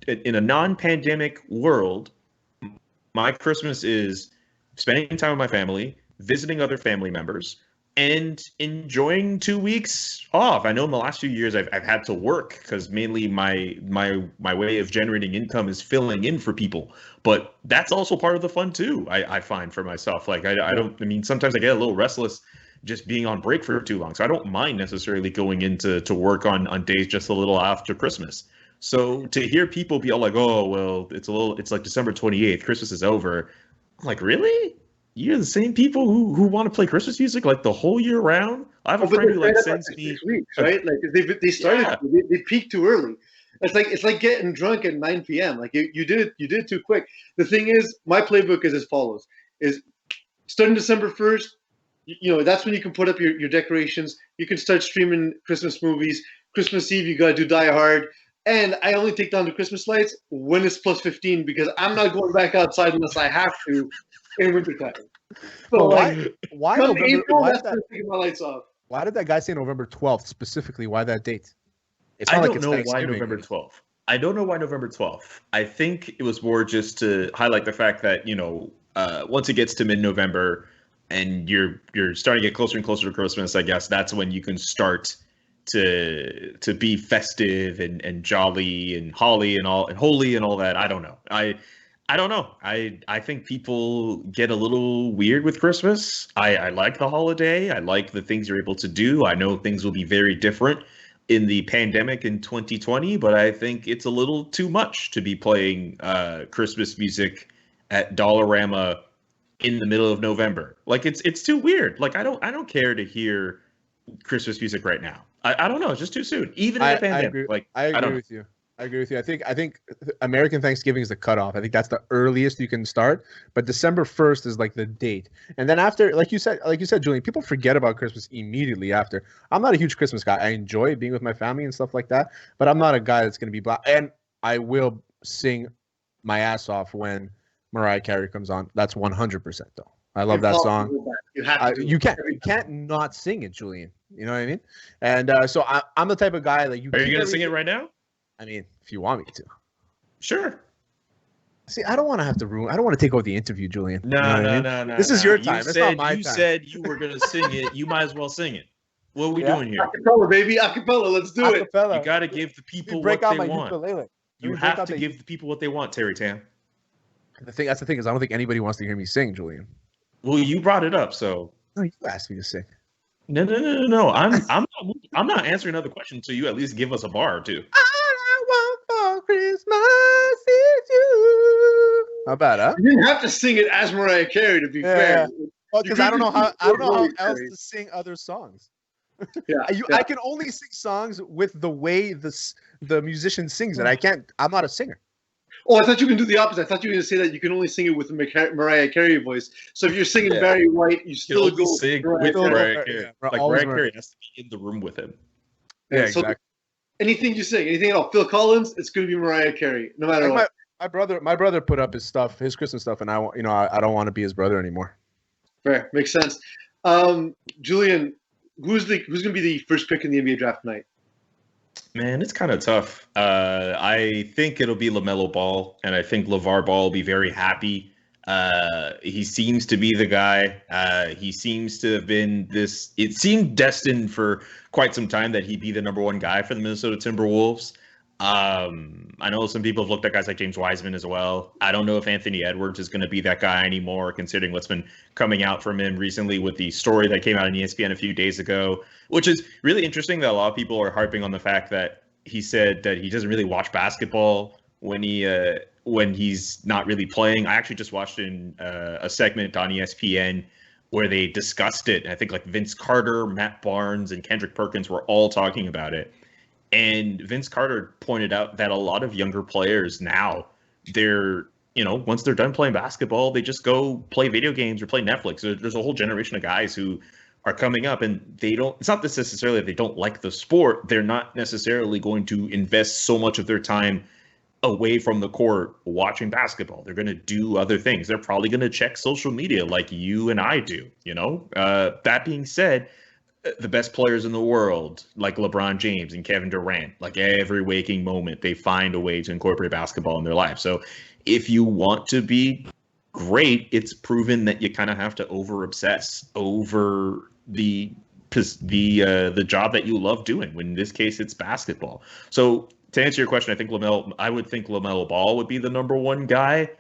in a non-pandemic world, my Christmas is spending time with my family, visiting other family members, and enjoying 2 weeks off. I know in the last few years I've had to work because mainly my way of generating income is filling in for people. But that's also part of the fun too. I find for myself. Like I mean, sometimes I get a little restless just being on break for too long. So I don't mind necessarily going into work on days just a little after Christmas. So to hear people be all like, oh well, it's like December 28th, Christmas is over. I'm like, really? You're the same people who want to play Christmas music like the whole year round? I have a friend who like sends me 6 weeks, right? Like they started, they peaked too early. It's like getting drunk at 9 p.m. Like you did it too quick. The thing is, my playbook is as follows: is starting December 1st. You know, that's when you can put up your decorations. You can start streaming Christmas movies. Christmas Eve, you gotta do Die Hard. And I only take down the Christmas lights when it's plus 15 because I'm not going back outside unless I have to in wintertime. So why November? April, that's when I'm taking my lights off. Why did that guy say November 12th specifically? Why that date? I don't know why November 12th. I don't know why November 12th. I think it was more just to highlight the fact that, you know, once it gets to mid-November and you're starting to get closer and closer to Christmas, I guess that's when you can start to be festive and jolly and holly and all and holy and all that. I don't know. I don't know. I think people get a little weird with Christmas. I like the holiday. I like the things you're able to do. I know things will be very different in the pandemic in 2020, but I think it's a little too much to be playing Christmas music at Dollarama in the middle of November. Like it's too weird. Like I don't care to hear Christmas music right now. I don't know. It's just too soon. Even in the pandemic. I agree with you. I agree with you. I think American Thanksgiving is the cutoff. I think that's the earliest you can start. But December 1st is like the date. And then after, like you said, Julian, people forget about Christmas immediately after. I'm not a huge Christmas guy. I enjoy being with my family and stuff like that. But I'm not a guy that's going to be black. And I will sing my ass off when Mariah Carey comes on. That's 100% though. I love that song. You can't not sing it, Julian. You know what I mean? And so I'm the type of guy like you. Are you gonna sing it right now? I mean, if you want me to. Sure. See, I don't want to have to ruin. I don't want to take over the interview, Julian. No. This is your time. It's not my time. You said you were gonna sing it. You might as well sing it. What are we doing here? Acapella, baby, acapella. Let's do it. You got to give the people what they want. You have to give the people what they want, Terry Tam. That's the thing is, I don't think anybody wants to hear me sing, Julian. Well, you brought it up, so. No, you asked me to sing. No. I'm not answering another question until you at least give us a bar or two. For Christmas is you. How bad, huh? You didn't have to sing it as Mariah Carey to be fair. Well, because I don't know how else to sing other songs. Yeah, I can only sing songs with the way the musician sings it. I'm not a singer. Oh, I thought you can do the opposite. I thought you were going to say that you can only sing it with the Mariah Carey voice. So if you're singing Barry White, you still go sing with Mariah Carey. Like Mariah Carey has to be in the room with him. Yeah, exactly. Anything you sing, anything at all, Phil Collins, it's going to be Mariah Carey, no matter what. My brother put up his Christmas stuff, and I don't want to be his brother anymore. Fair, makes sense. Julian, who's going to be the first pick in the NBA draft tonight? Man, it's kind of tough. I think it'll be LaMelo Ball, and I think LeVar Ball will be very happy. He seems to be the guy. He seems to have been this. It seemed destined for quite some time that he'd be the number one guy for the Minnesota Timberwolves. I know some people have looked at guys like James Wiseman as well. I don't know if Anthony Edwards is going to be that guy anymore, considering what's been coming out from him recently with the story that came out on ESPN a few days ago, which is really interesting that a lot of people are harping on the fact that he said that he doesn't really watch basketball when he's not really playing. I actually just watched a segment on ESPN where they discussed it. I think like Vince Carter, Matt Barnes, and Kendrick Perkins were all talking about it. And Vince Carter pointed out that a lot of younger players now, once they're done playing basketball, they just go play video games or play Netflix. There's a whole generation of guys who are coming up, and it's not necessarily that they don't like the sport. They're not necessarily going to invest so much of their time away from the court watching basketball. They're going to do other things. They're probably going to check social media like you and I do, you know? That being said, the best players in the world, like LeBron James and Kevin Durant, like every waking moment, they find a way to incorporate basketball in their life. So if you want to be great, it's proven that you kind of have to over-obsess over the job that you love doing. When in this case, it's basketball. So to answer your question, I would think LaMelo Ball would be the number one guy.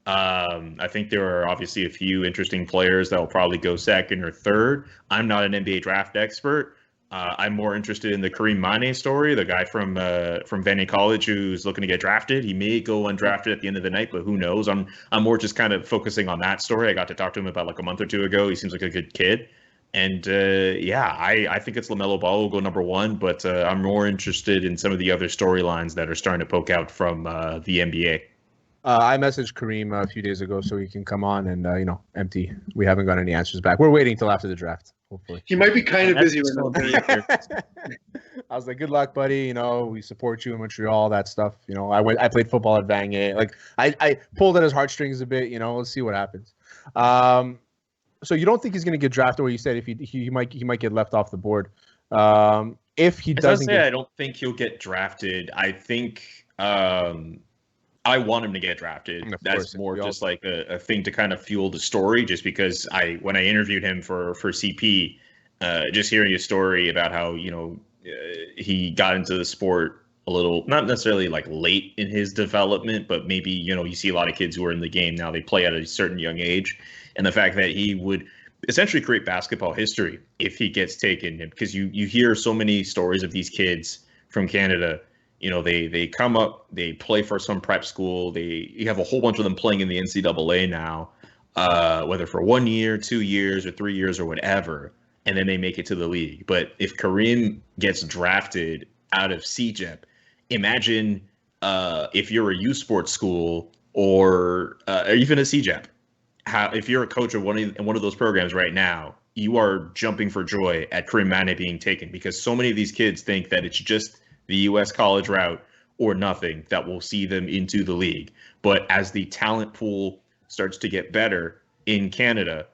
I think there are obviously a few interesting players that will probably go second or third. I'm not an NBA draft expert. I'm more interested in the Kareem Mane story, the guy from Vanny College who's looking to get drafted. He may go undrafted at the end of the night, but who knows? I'm more just kind of focusing on that story. I got to talk to him about like a month or two ago. He seems like a good kid. And I think it's LaMelo Ball will go number one, but I'm more interested in some of the other storylines that are starting to poke out from the NBA. I messaged Kareem a few days ago so he can come on and, empty. We haven't got any answers back. We're waiting till after the draft, hopefully. He might be kind of busy right now. I was like, good luck, buddy. We support you in Montreal, that stuff. I played football at Vanier. Like, I pulled at his heartstrings a bit. Let's see what happens. So you don't think he's going to get drafted, or you said if he might get left off the board. If he doesn't I don't think he'll get drafted. I think I want him to get drafted. That's more just like a thing to kind of fuel the story, just because when I interviewed him for CP, just hearing his story about how, he got into the sport a little, not necessarily like late in his development, but maybe, you see a lot of kids who are in the game now, they play at a certain young age. And the fact that he would essentially create basketball history if he gets taken, because you hear so many stories of these kids from Canada. They come up, they play for some prep school. You have a whole bunch of them playing in the NCAA now, whether for 1 year, 2 years, or 3 years, or whatever, and then they make it to the league. But if Kareem gets drafted out of CJEP, imagine if you're a U Sports school or even a CJEP. If you're a coach of one of those programs right now, you are jumping for joy at Kareem Mane being taken, because so many of these kids think that it's just the U.S. college route or nothing that will see them into the league. But as the talent pool starts to get better in Canada,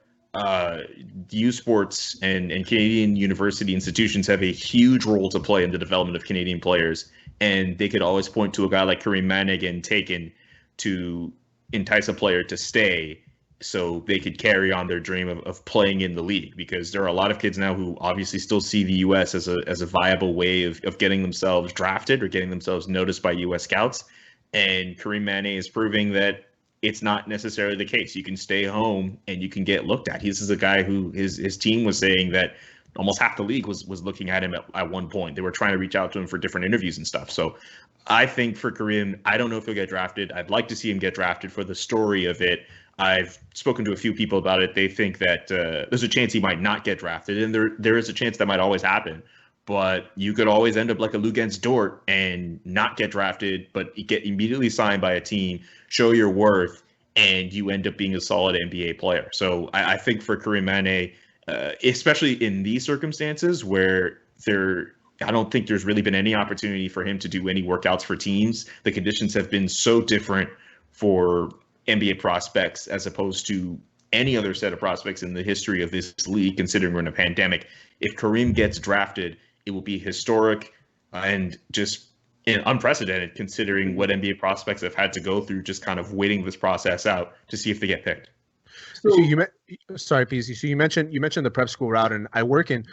U Sports and Canadian university institutions have a huge role to play in the development of Canadian players. And they could always point to a guy like Kareem Mane getting taken to entice a player to stay, so they could carry on their dream of playing in the league, because there are a lot of kids now who obviously still see the U.S. as a viable way of getting themselves drafted or getting themselves noticed by U.S. scouts. And Kareem Mane is proving that it's not necessarily the case. You can stay home and you can get looked at. This is a guy who his team was saying that almost half the league was looking at him at one point. They were trying to reach out to him for different interviews and stuff. So I think for Kareem, I don't know if he'll get drafted. I'd like to see him get drafted for the story of it. I've spoken to a few people about it. They think that there's a chance he might not get drafted, and there is a chance that might always happen. But you could always end up like a Luguentz Dort and not get drafted, but get immediately signed by a team, show your worth, and you end up being a solid NBA player. So I think for Kareem Mane, especially in these circumstances where I don't think there's really been any opportunity for him to do any workouts for teams. The conditions have been so different for NBA prospects as opposed to any other set of prospects in the history of this league, considering we're in a pandemic. If Kareem gets drafted, it will be historic and just unprecedented, considering what NBA prospects have had to go through just kind of waiting this process out to see if they get picked. Sorry, PC. So you mentioned the prep school route, and I run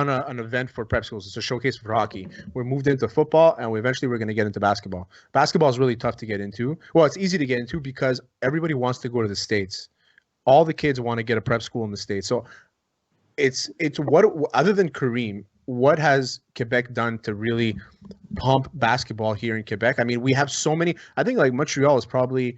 an event for prep schools. It's a showcase for hockey. We're moved into football, and eventually we're going to get into basketball. Basketball is really tough to get into. Well, it's easy to get into because everybody wants to go to the States. All the kids want to get a prep school in the States. So it's what, other than Kareem, what has Quebec done to really pump basketball here in Quebec? I mean, we have so many. I think like Montreal is probably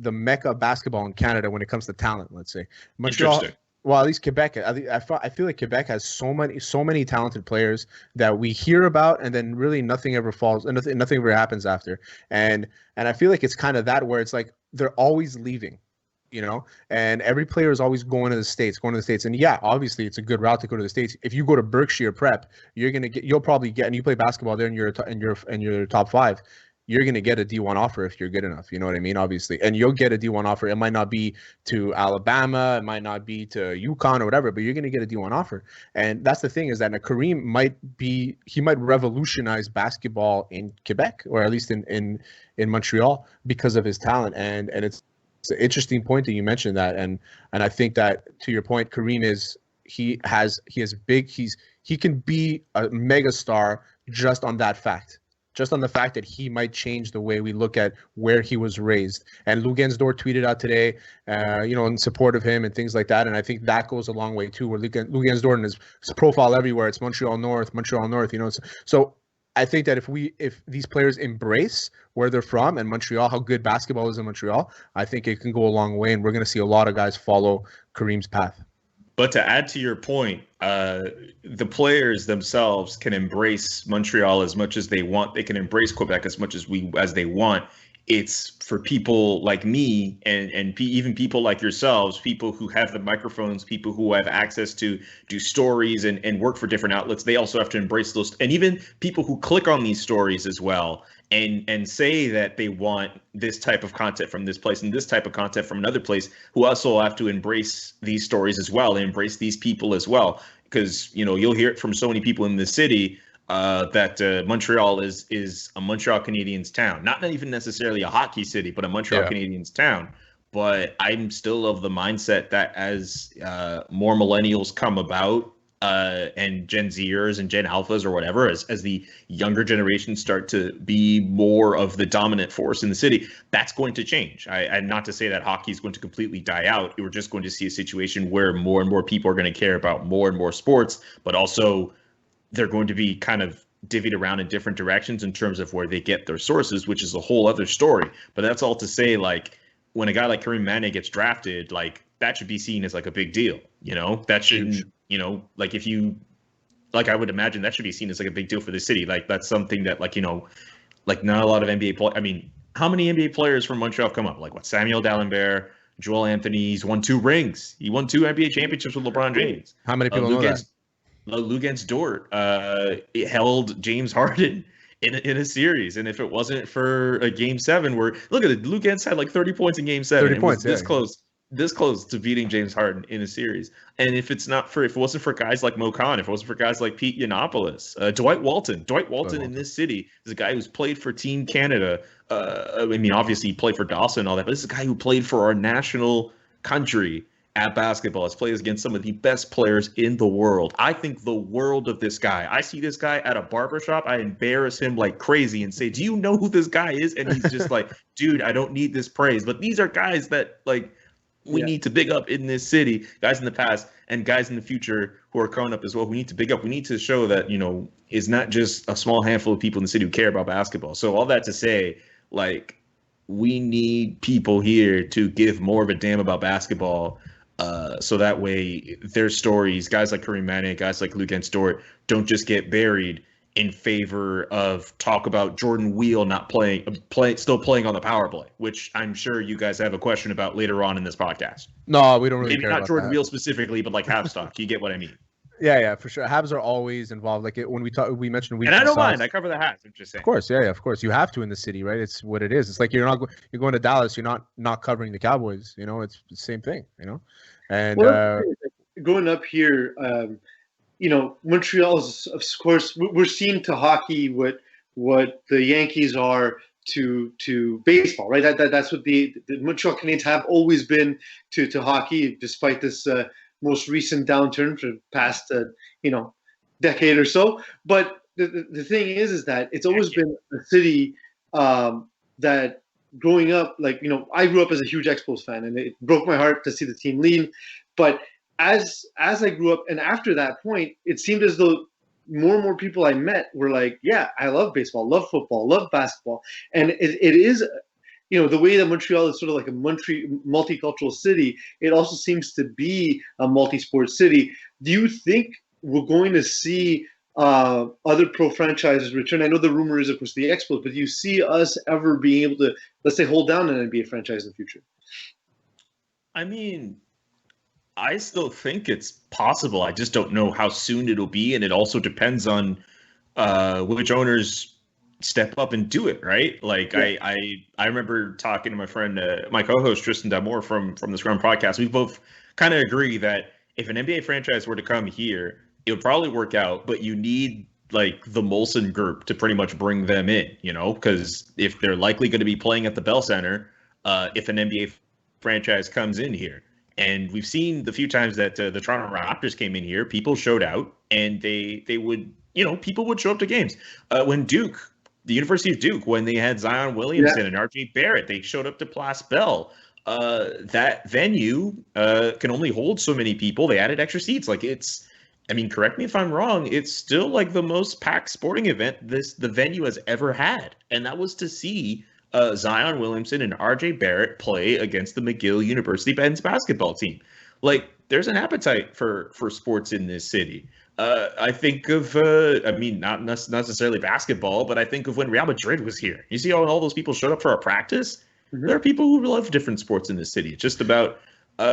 the mecca of basketball in Canada when it comes to talent. Let's say Montreal. Well, at least Quebec. I feel like Quebec has so many talented players that we hear about, and then really nothing ever falls, and nothing ever happens after. And I feel like it's kind of that, where it's like they're always leaving, and every player is always going to the States. And yeah, obviously it's a good route to go to the States. If you go to Berkshire Prep, you'll probably get, and you play basketball there, and you're top five. you're going to get a D1 offer if you're good enough. You know what I mean? Obviously. And you'll get a D1 offer. It might not be to Alabama. It might not be to UConn or whatever, but you're going to get a D1 offer. And that's the thing, is that Kareem might revolutionize basketball in Quebec, or at least in Montreal, because of his talent. And it's an interesting point that you mentioned that. And I think that, to your point, Kareem he can be a mega star just on that fact. Just on the fact that he might change the way we look at where he was raised. And Lou Gensdorf tweeted out today, in support of him and things like that. And I think that goes a long way too, where Lou Gensdorf and his profile everywhere, it's Montreal North, So I think that if these players embrace where they're from and Montreal, how good basketball is in Montreal, I think it can go a long way. And we're going to see a lot of guys follow Kareem's path. But to add to your point, the players themselves can embrace Montreal as much as they want. They can embrace Quebec as much as they want. It's for people like me and even people like yourselves, people who have the microphones, people who have access to do stories and work for different outlets. They also have to embrace those. And even people who click on these stories as well and say that they want this type of content from this place and this type of content from another place, who also have to embrace these stories as well and embrace these people as well. Because, you'll hear it from so many people in the city that Montreal is a Montreal Canadiens town. Not even necessarily a hockey city, but a Montreal Canadiens town. But I'm still of the mindset that as more millennials come about, and Gen Zers and Gen Alphas or whatever, as the younger generations start to be more of the dominant force in the city, that's going to change. And not to say that hockey is going to completely die out. We're just going to see a situation where more and more people are going to care about more and more sports, but also they're going to be kind of divvied around in different directions in terms of where they get their sources, which is a whole other story. But that's all to say, like, when a guy like Kareem Mane gets drafted, like, that should be seen as like a big deal. That shouldn't, like, if you, like, I would imagine that should be seen as like a big deal for the city. Like, that's something that, like, like, not a lot of NBA players. I mean, how many NBA players from Montreal have come up? Like, Samuel D'Alembert, Joel Anthony. He's won 2 rings. He won 2 NBA championships with LeBron James. How many people know that? Lou Gensdorf held James Harden in a series, and if it wasn't for a Game 7, where look at it, Lou Gens had like 30 points in Game 7. 30 points, this close to beating James Harden in a series. And if it wasn't for guys like Mo Khan, if it wasn't for guys like Pete Yiannopoulos, Dwight Walton in this city is a guy who's played for Team Canada. I mean, obviously he played for Dawson and all that, but this is a guy who played for our national country at basketball. Has played against some of the best players in the world. I think the world of this guy. I see this guy at a barbershop, I embarrass him like crazy and say, do you know who this guy is? And he's just like, dude, I don't need this praise. But these are guys that, like, we need to big up in this city, guys in the past and guys in the future who are coming up as well. We need to big up. We need to show that, it's not just a small handful of people in the city who care about basketball. So all that to say, like, we need people here to give more of a damn about basketball. So that way their stories, guys like Kareem Mane, guys like Lou Gensdorf, don't just get buried in favor of talk about Jordan Wheel not still playing on the power play, which I'm sure you guys have a question about later on in this podcast. No, we don't really Maybe care not about Jordan that. Wheel specifically, but like Habstock. You get what I mean? Yeah, for sure. Habs are always involved. Like when we mentioned, and I don't mind. I cover the Habs. I'm just saying. Of course, yeah, of course. You have to in the city, right? It's what it is. It's like you're going to Dallas. You're not covering the Cowboys. It's the same thing. And going up here, Montreal's, of course, we're seeing to hockey what the Yankees are to baseball, right? That's what the Montreal Canadiens have always been to hockey, despite this most recent downturn for the past decade or so. But the thing is that it's always been a city that, growing up, like, I grew up as a huge Expos fan, and it broke my heart to see the team leave. But as I grew up, and after that point, it seemed as though more and more people I met were like, yeah, I love baseball, love football, love basketball. And it is, the way that Montreal is sort of like a multicultural city, it also seems to be a multi-sport city. Do you think we're going to see other pro franchises return? I know the rumor is, of course, the Expos, but do you see us ever being able to, let's say, hold down an NBA franchise in the future? I mean, I still think it's possible. I just don't know how soon it'll be, and it also depends on which owners step up and do it, right? Like I remember talking to my friend, my co-host Tristan Damore from the Scrum podcast. We both kind of agree that if an NBA franchise were to come here, it would probably work out, but you need like the Molson group to pretty much bring them in, because if they're likely going to be playing at the Bell Center, if an NBA franchise comes in here. And we've seen the few times that the Toronto Raptors came in here, people showed out, and they would, people would show up to games. When the University of Duke, when they had Zion Williamson and RJ Barrett, they showed up to Place Bell. That venue can only hold so many people. They added extra seats. Like correct me if I'm wrong, it's still like the most packed sporting event the venue has ever had. And that was to see Zion Williamson and RJ Barrett play against the McGill University men's basketball team. Like, there's an appetite for sports in this city. I think of, not necessarily basketball, but I think of when Real Madrid was here. You see how all those people showed up for a practice? Mm-hmm. There are people who love different sports in this city. It's just about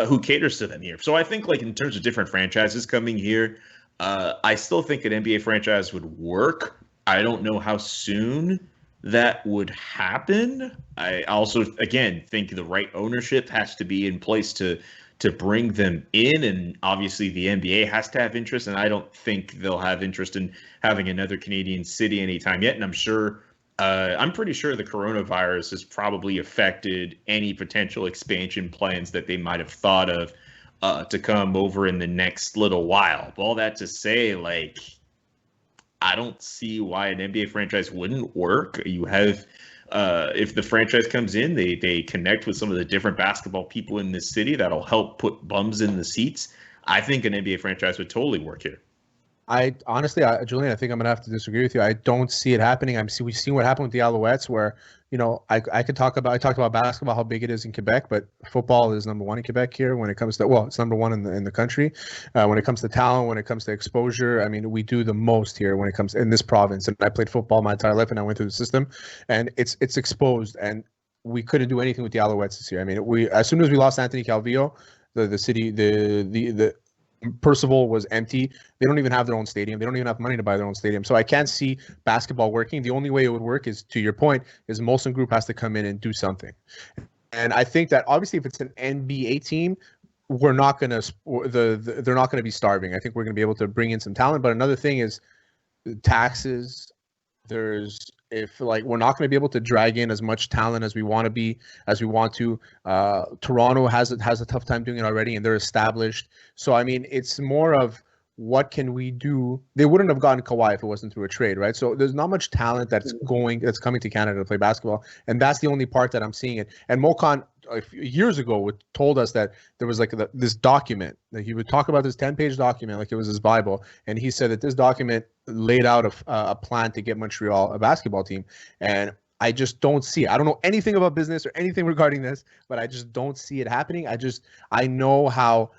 who caters to them here. So I think, like, in terms of different franchises coming here, I still think an NBA franchise would work. I don't know how soon that would happen. I also, again, think the right ownership has to be in place to bring them in, and obviously the NBA has to have interest, and I don't think they'll have interest in having another Canadian city anytime yet. And I'm pretty sure the coronavirus has probably affected any potential expansion plans that they might have thought of to come over in the next little while. But all that to say, like, I don't see why an NBA franchise wouldn't work. You have if the franchise comes in, they connect with some of the different basketball people in this city that'll help put bums in the seats. I think an NBA franchise would totally work here. I honestly, Julian, I think I'm gonna have to disagree with you. I don't see it happening. We've seen what happened with the Alouettes, where I talked about basketball, how big it is in Quebec, but football is number one in Quebec here when it comes to, it's number one in the country when it comes to talent, when it comes to exposure. I mean, we do the most here when it comes in this province. And I played football my entire life, and I went through the system, and it's exposed. And we couldn't do anything with the Alouettes this year. I mean, as soon as we lost Anthony Calvillo, the city, the Percival was empty. They don't even have their own stadium. They don't even have money to buy their own stadium. So I can't see basketball working. The only way it would work is, to your point, is Molson Group has to come in and do something. And I think that obviously if it's an NBA team, they're not going to be starving. I think we're going to be able to bring in some talent. But another thing is taxes. We're not going to be able to drag in as much talent as we want to. Toronto has a tough time doing it already, and they're established. So I mean, it's more of what can we do? They wouldn't have gotten Kawhi if it wasn't through a trade, right? So there's not much talent that's coming to Canada to play basketball, and that's the only part that I'm seeing it. And Mokan years ago told us that there was this document that he would talk about, this 10-page document like it was his Bible, and he said that this document laid out a plan to get Montreal a basketball team, and I just don't see it. I don't know anything about business or anything regarding this, but I just don't see it happening. I know how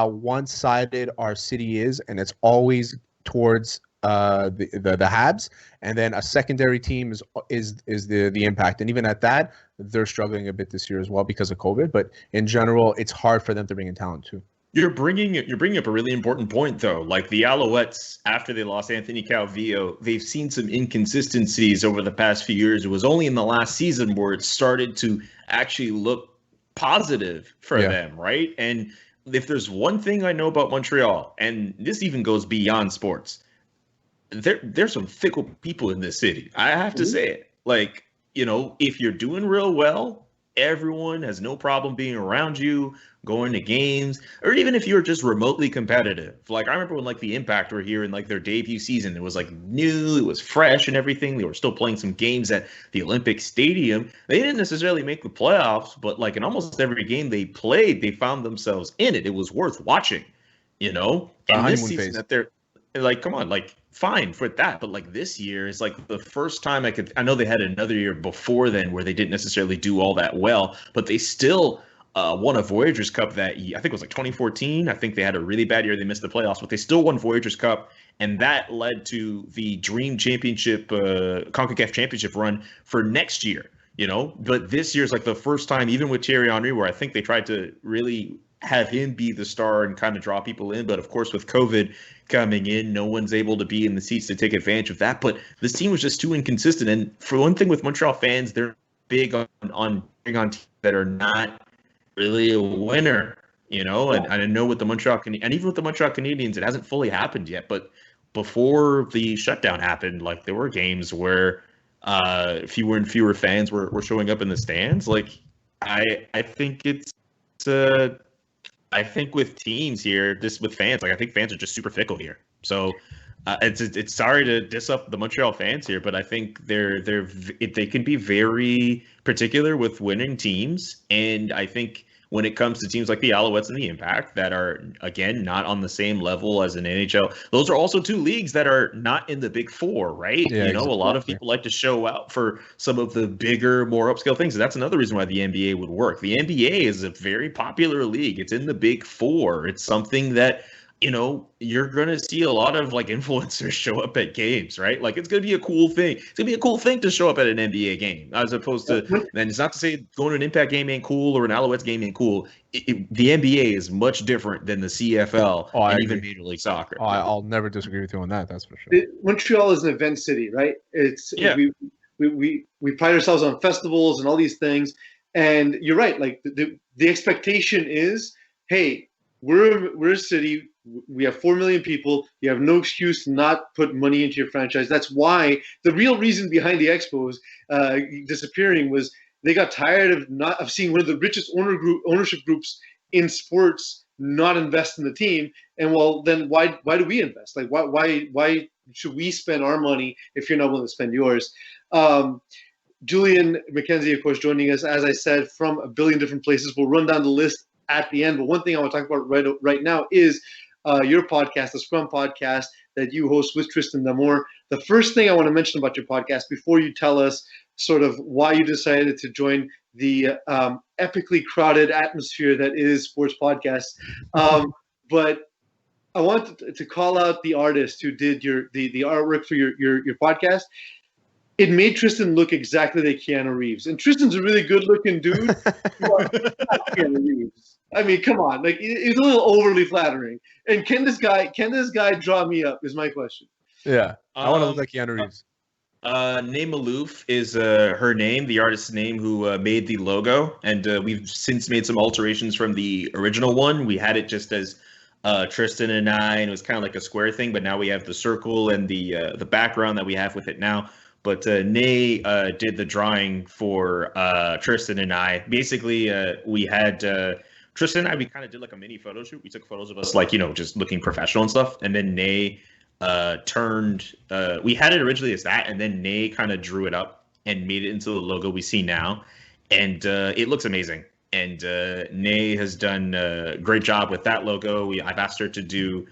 one-sided our city is, and it's always towards the Habs, and then a secondary team is the Impact, and even at that, they're struggling a bit this year as well because of COVID. But in general, it's hard for them to bring in talent too. You're bringing up a really important point, though. Like the Alouettes, after they lost Anthony Calvillo, they've seen some inconsistencies over the past few years. It was only in the last season where it started to actually look positive for them, right? And if there's one thing I know about Montreal, and this even goes beyond sports, there's some fickle people in this city. I have to say it. Like, if you're doing real well, everyone has no problem being around you, going to games, or even if you're just remotely competitive. Like, I remember when the Impact were here in their debut season, it was new, it was fresh and everything. They were still playing some games at the Olympic Stadium. They didn't necessarily make the playoffs, but in almost every game they played, they found themselves in it. It was worth watching, And this season that they're come on, fine for that. But this year is the first time I know they had another year before then where they didn't necessarily do all that well, but they still won a Voyageurs Cup that year. I think it was 2014. I think they had a really bad year. They missed the playoffs, but they still won Voyageurs Cup. And that led to the Dream Championship, CONCACAF Championship run for next year, But this year's the first time, even with Thierry Henry, where I think they tried to really have him be the star and kind of draw people in. But of course, with COVID coming in, no one's able to be in the seats to take advantage of that. But this team was just too inconsistent. And for one thing, with Montreal fans, they're big on teams that are not really a winner, And I know with the Montreal and even with the Montreal Canadiens, it hasn't fully happened yet. But before the shutdown happened, like there were games where fewer and fewer fans were showing up in the stands. Like I think I think with teams here, just with fans, like I think fans are just super fickle here. So it's sorry to diss up the Montreal fans here, but I think they can be very particular with winning teams, and I think when it comes to teams like the Alouettes and the Impact that are, again, not on the same level as an NHL, those are also two leagues that are not in the big four, right? Yeah, A lot of people like to show out for some of the bigger, more upscale things. And that's another reason why the NBA would work. The NBA is a very popular league. It's in the big four. It's something that, you're going to see a lot of like influencers show up at games, right? Like it's going to be a cool thing. It's going to be a cool thing to show up at an NBA game as opposed to, and it's not to say going to an Impact game ain't cool or an Alouettes game ain't cool. The NBA is much different than the CFL and even Major League Soccer. I'll never disagree with you on that. That's for sure. Montreal is an event city, right? We pride ourselves on festivals and all these things. And you're right. Like the expectation is, hey, we're a city. We have 4 million people. You have no excuse to not put money into your franchise. That's why the real reason behind the Expos disappearing was they got tired of seeing one of the richest ownership groups in sports not invest in the team. And well, then why do we invest? Like why should we spend our money if you're not willing to spend yours? Julian McKenzie, of course, joining us, as I said, from a billion different places. We'll run down the list at the end. But one thing I want to talk about right now is your podcast, the Scrum podcast that you host with Tristan D'Amour. The first thing I want to mention about your podcast before you tell us sort of why you decided to join the epically crowded atmosphere that is sports podcasts. But I want to call out the artist who did the artwork for your podcast. It made Tristan look exactly like Keanu Reeves. And Tristan's a really good-looking dude. Keanu Reeves. I mean, come on. Like, it's a little overly flattering. And can this guy draw me up is my question. Yeah. I want to look like Keanu Reeves. Name Maloof is her name, the artist's name, who made the logo. And we've since made some alterations from the original one. We had it just as Tristan and I, and it was kind of like a square thing. But now we have the circle and the background that we have with it now. But Nay did the drawing for Tristan and I. Basically, we had Tristan and I, we kind of did like a mini photo shoot. We took photos of us, like, just looking professional and stuff. And then Nay we had it originally as that, and then Nay kind of drew it up and made it into the logo we see now. And it looks amazing. And Nay has done a great job with that logo. I've asked her to do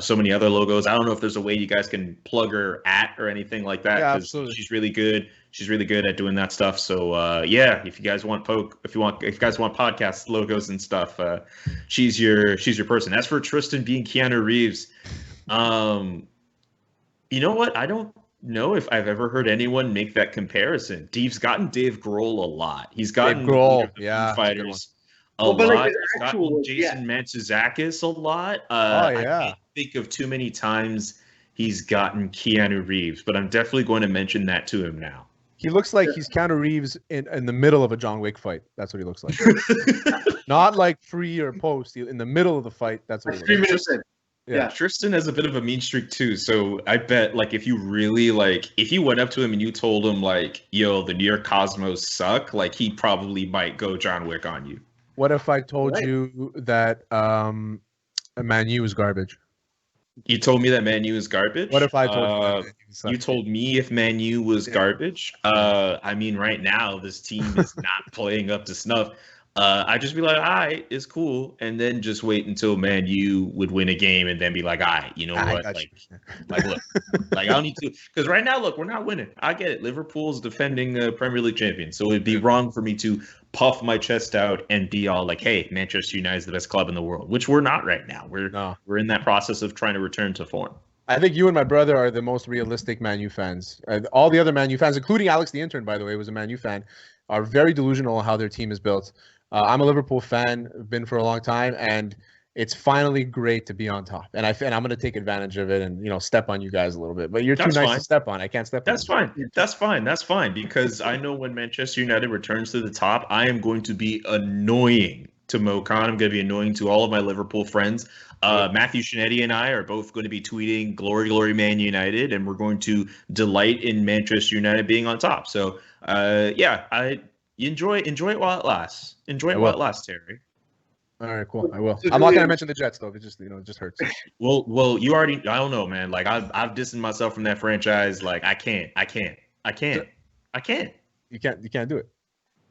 so many other logos. I don't know if there's a way you guys can plug her at or anything like that. Yeah, because absolutely. she's really good. She's really good at doing that stuff. So if you guys want podcast logos and stuff, she's your person. As for Tristan being Keanu Reeves, you know what? I don't know if I've ever heard anyone make that comparison. He's gotten Dave Grohl a lot. He's gotten Dave Grohl, Foo Fighters a Well, but like lot. his He's actual- gotten Jason Mantzoukas a lot. Oh, I yeah. can't think of too many times he's gotten Keanu Reeves, but I'm definitely going to mention that to him now. He looks like he's Keanu Reeves in the middle of a John Wick fight. That's what he looks like. Not like pre or post. In the middle of the fight, that's what he Like 3 looks minutes in. Yeah. Tristan has a bit of a mean streak too, so I bet like if you really if you went up to him and you told him like, yo, the New York Cosmos suck, like he probably might go John Wick on you. What if I told Right. you that Man U is garbage? You told me that Man U is garbage. What if I told you that Man U sucks? You told me if Man U was garbage. I mean, right now this team is not playing up to snuff. I'd just be like, all right, it's cool, and then just wait until Man U would win a game, and then be like, all right, you know I what? got you. Look, like I don't need to, because right now, look, we're not winning. I get it. Liverpool's defending Premier League champion, so it'd be wrong for me to puff my chest out and be all like, hey, Manchester United is the best club in the world, which we're not right now. We're in that process of trying to return to form. I think you and my brother are the most realistic Man U fans. All the other Man U fans, including Alex the intern, by the way, was a Man U fan, are very delusional on how their team is built. I'm a Liverpool fan, been for a long time, and it's finally great to be on top. And I'm going to take advantage of it and step on you guys a little bit. But you're too nice to step on. I can't step on. That's fine. That's fine. That's fine. Because I know when Manchester United returns to the top, I am going to be annoying to Mo Khan. I'm going to be annoying to all of my Liverpool friends. Matthew Shinetti and I are both going to be tweeting "Glory, Glory, Man United," and we're going to delight in Manchester United being on top. So, enjoy it while it lasts. Enjoy it while it lasts, Terry. All right, cool. I will. I'm not going to mention the Jets though. It just it just hurts. Well, you already. I don't know, man. Like I've distanced myself from that franchise. Like I can't. You can't do it.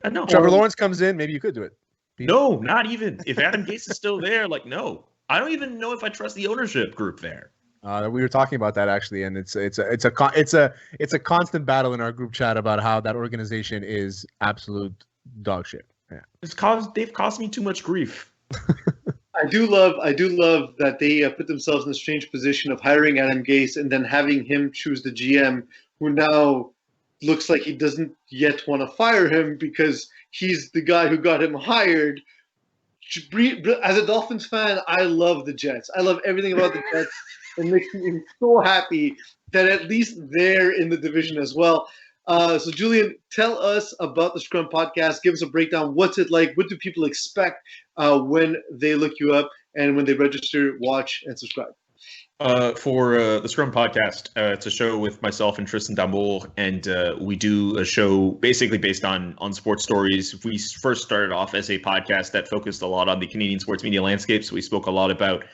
I know. Trevor Lawrence comes in. Maybe you could do it. No, not even. If Adam Gase is still there, like no. I don't even know if I trust the ownership group there. We were talking about that actually, and it's a constant battle in our group chat about how that organization is absolute dog shit. Yeah. They've caused me too much grief. I do love that they put themselves in a strange position of hiring Adam Gase and then having him choose the GM, who now looks like he doesn't yet want to fire him because he's the guy who got him hired. As a Dolphins fan, I love the Jets. I love everything about the Jets. It makes me so happy that at least they're in the division as well. So, Julian, tell us about the Scrum Podcast. Give us a breakdown. What's it like? What do people expect when they look you up and when they register, watch, and subscribe? For the Scrum Podcast, it's a show with myself and Tristan Damour, and we do a show basically based on sports stories. We first started off as a podcast that focused a lot on the Canadian sports media landscape, so we spoke a lot about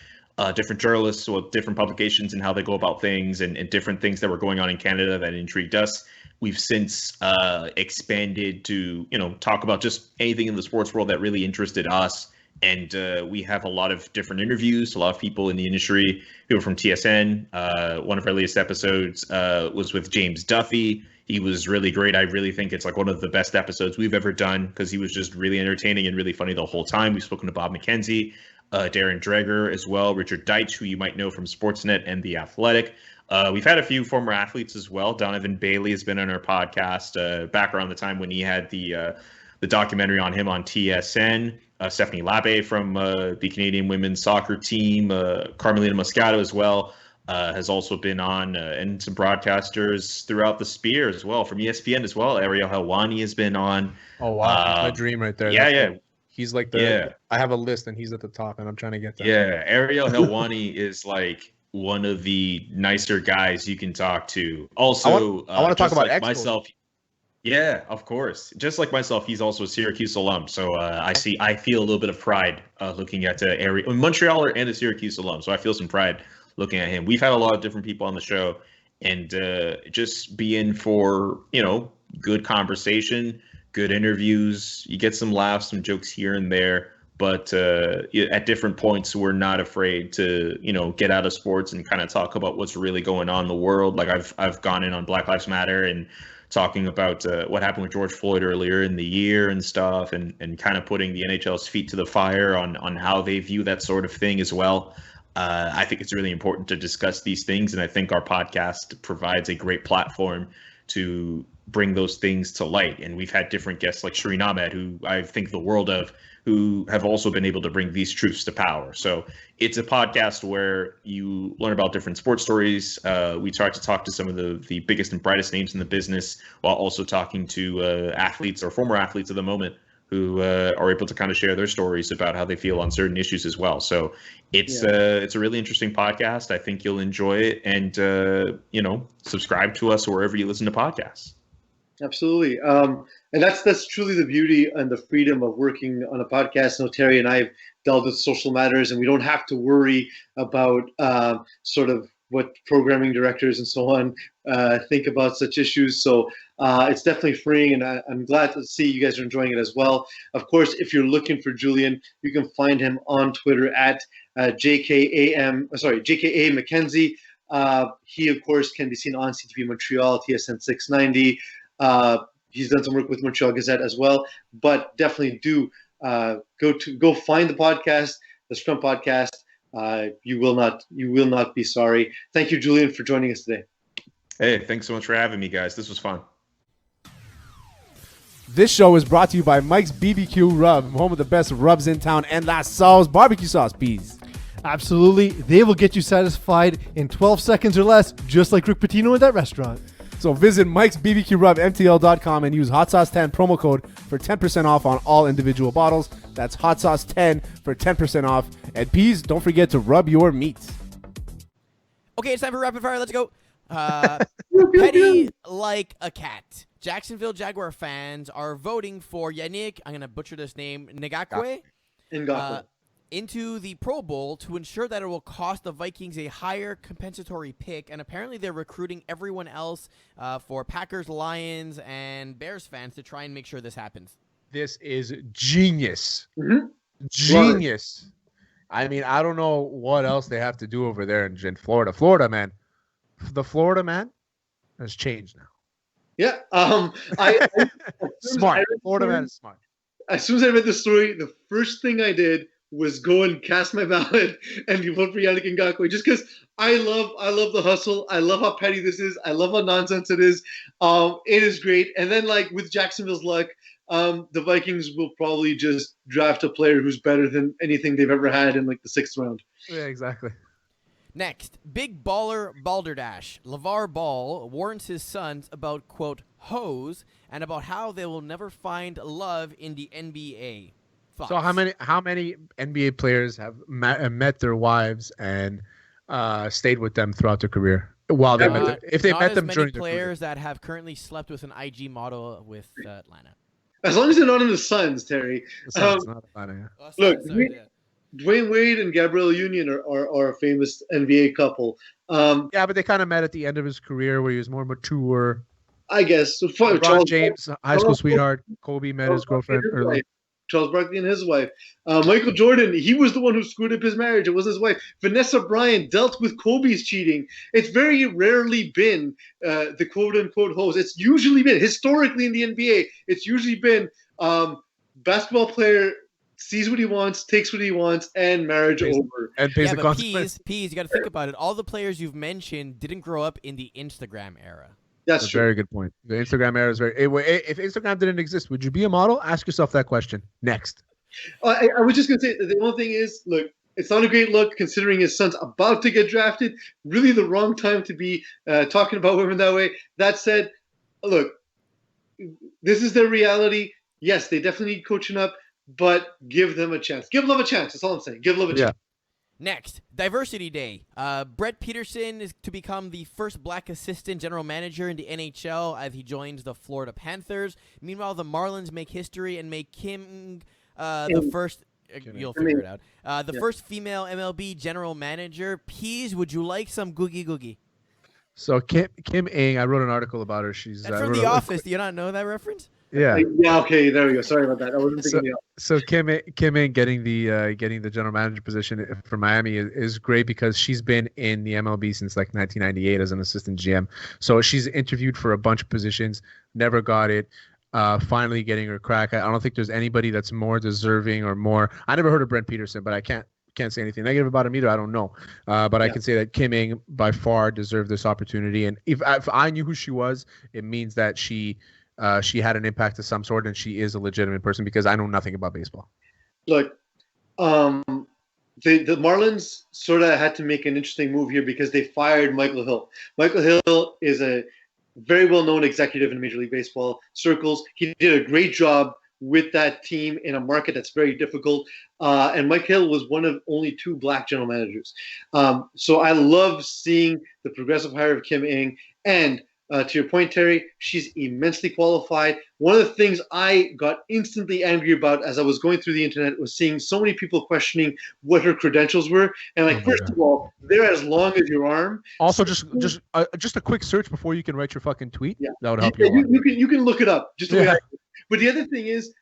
different journalists or different publications and how they go about things and different things that were going on in Canada that intrigued us. We've since expanded to, talk about just anything in the sports world that really interested us. And we have a lot of different interviews, a lot of people in the industry, people from TSN. One of our latest episodes was with James Duffy. He was really great. I really think it's like one of the best episodes we've ever done because he was just really entertaining and really funny the whole time. We've spoken to Bob McKenzie, Darren Dreger as well, Richard Deitch, who you might know from Sportsnet and The Athletic. We've had a few former athletes as well. Donovan Bailey has been on our podcast back around the time when he had the documentary on him on TSN. Stephanie Labbe from the Canadian women's soccer team. Carmelina Moscato as well has also been on, and some broadcasters throughout the sphere as well from ESPN as well. Ariel Helwani has been on. Oh wow, that's my dream right there. Yeah. He's like I have a list and he's at the top and I'm trying to get that. Yeah, Ariel Helwani is like one of the nicer guys you can talk to. Also, I want to talk about myself. Yeah, of course. Just like myself, he's also a Syracuse alum. So I feel a little bit of pride looking at a Montrealer and a Syracuse alum. So I feel some pride looking at him. We've had a lot of different people on the show, and just being for good conversation, good interviews. You get some laughs, some jokes here and there. But at different points, we're not afraid to, get out of sports and kind of talk about what's really going on in the world. Like I've gone in on Black Lives Matter and talking about what happened with George Floyd earlier in the year and stuff, and kind of putting the NHL's feet to the fire on how they view that sort of thing as well. I think it's really important to discuss these things, and I think our podcast provides a great platform to bring those things to light. And we've had different guests like Shireen Ahmed, who I think the world of, who have also been able to bring these truths to power. So it's a podcast where you learn about different sports stories. We try to talk to some of the biggest and brightest names in the business while also talking to athletes or former athletes of the moment who are able to kind of share their stories about how they feel on certain issues as well. So it's a really interesting podcast. I think you'll enjoy it, and subscribe to us wherever you listen to podcasts. Absolutely. And that's truly the beauty and the freedom of working on a podcast. Terry and I have dealt with social matters, and we don't have to worry about sort of what programming directors and so on think about such issues. So it's definitely freeing, and I'm glad to see you guys are enjoying it as well. Of course, if you're looking for Julian, you can find him on Twitter at JKA McKenzie. He, of course, can be seen on CTV Montreal, TSN 690. He's done some work with Montreal Gazette as well, but definitely do go find the podcast, the Scrum Podcast. You will not be sorry. Thank you, Julian, for joining us today. Hey, thanks so much for having me, guys. This was fun. This show is brought to you by Mike's BBQ Rub, home of the best rubs in town and La Sal's barbecue sauce, peas. Absolutely. They will get you satisfied in 12 seconds or less, just like Rick Pitino at that restaurant. So visit Mike's BBQ Rub, MTL.com, and use Hot Sauce 10 promo code for 10% off on all individual bottles. That's Hot Sauce 10 for 10% off. And peas, don't forget to rub your meats. Okay, it's time for rapid fire. Let's go. Petty like a cat. Jacksonville Jaguar fans are voting for Yannick, I'm going to butcher this name, Ngakwe, into the Pro Bowl to ensure that it will cost the Vikings a higher compensatory pick. And apparently they're recruiting everyone else for Packers, Lions, and Bears fans to try and make sure this happens. This is genius. Mm-hmm. Genius. I mean, I don't know what else they have to do over there in Florida. Florida, man. The Florida man has changed now. Yeah. Smart. Florida man is smart. As soon as I read the story, the first thing I did was go and cast my ballot and vote for Yannick Ngakoue, just because I love the hustle. I love how petty this is. I love how nonsense it is. It is great. And then, like, with Jacksonville's luck, the Vikings will probably just draft a player who's better than anything they've ever had in, like, the 6th round. Yeah, exactly. Next, big baller balderdash. LeVar Ball warns his sons about, quote, hoes, and about how they will never find love in the NBA. Thoughts? So how many NBA players have met their wives and stayed with them throughout their career? While they met them, if they met them during their career. Players that have currently slept with an IG model with Atlanta. As long as they're not in the Suns, Terry. The Suns, not Atlanta, yeah. Look, Dwayne Wade and Gabrielle Union are a famous NBA couple. Yeah, but they kind of met at the end of his career where he was more mature. I guess. So LeBron James, high school sweetheart. Kobe met his girlfriend early. Charles Barkley and his wife. Michael Jordan, he was the one who screwed up his marriage. It was his wife. Vanessa Bryant dealt with Kobe's cheating. It's very rarely been the quote-unquote hoes. It's usually been, historically in the NBA, it's usually been basketball player sees what he wants, takes what he wants, and marriage over. And pays the consequences. Peas, you got to think about it. All the players you've mentioned didn't grow up in the Instagram era. That's true. Very good point. The Instagram era is very. If Instagram didn't exist, would you be a model? Ask yourself that question. Next. I was just going to say, the only thing is, look, it's not a great look considering his son's about to get drafted. Really the wrong time to be talking about women that way. That said, look, this is their reality. Yes, they definitely need coaching up, but give them a chance. Give love a chance. That's all I'm saying. Give love a chance. Next, Diversity Day. Brett Peterson is to become the first black assistant general manager in the NHL as he joins the Florida Panthers. Meanwhile, the Marlins make history and make Kim the first. You'll figure it out. The first female MLB general manager. Peas, would you like some googie googie? So Kim Ng, I wrote an article about her. She's from The Office. Do you not know that reference? Yeah. Yeah. Okay. There we go. Sorry about that. I wasn't thinking. So Kim Ng getting the general manager position for Miami is great because she's been in the MLB since like 1998 as an assistant GM. So she's interviewed for a bunch of positions, never got it. Finally getting her crack. I don't think there's anybody that's more deserving or more. I never heard of Brent Peterson, but I can't say anything negative about him either. I don't know. But I can say that Kim Ng by far deserved this opportunity. And if I knew who she was, it means that she had an impact of some sort, and she is a legitimate person because I know nothing about baseball. Look, the Marlins sort of had to make an interesting move here because they fired Michael Hill. Michael Hill is a very well-known executive in Major League Baseball circles. He did a great job with that team in a market that's very difficult. And Mike Hill was one of only 2 black general managers. So I love seeing the progressive hire of Kim Ng. And to your point, Terry, she's immensely qualified. One of the things I got instantly angry about as I was going through the internet was seeing so many people questioning what her credentials were. And like, first of all, they're as long as your arm. Also, just a quick search before you can write your fucking tweet. Yeah. That would help you. You can look it up. Just the way I do. But the other thing is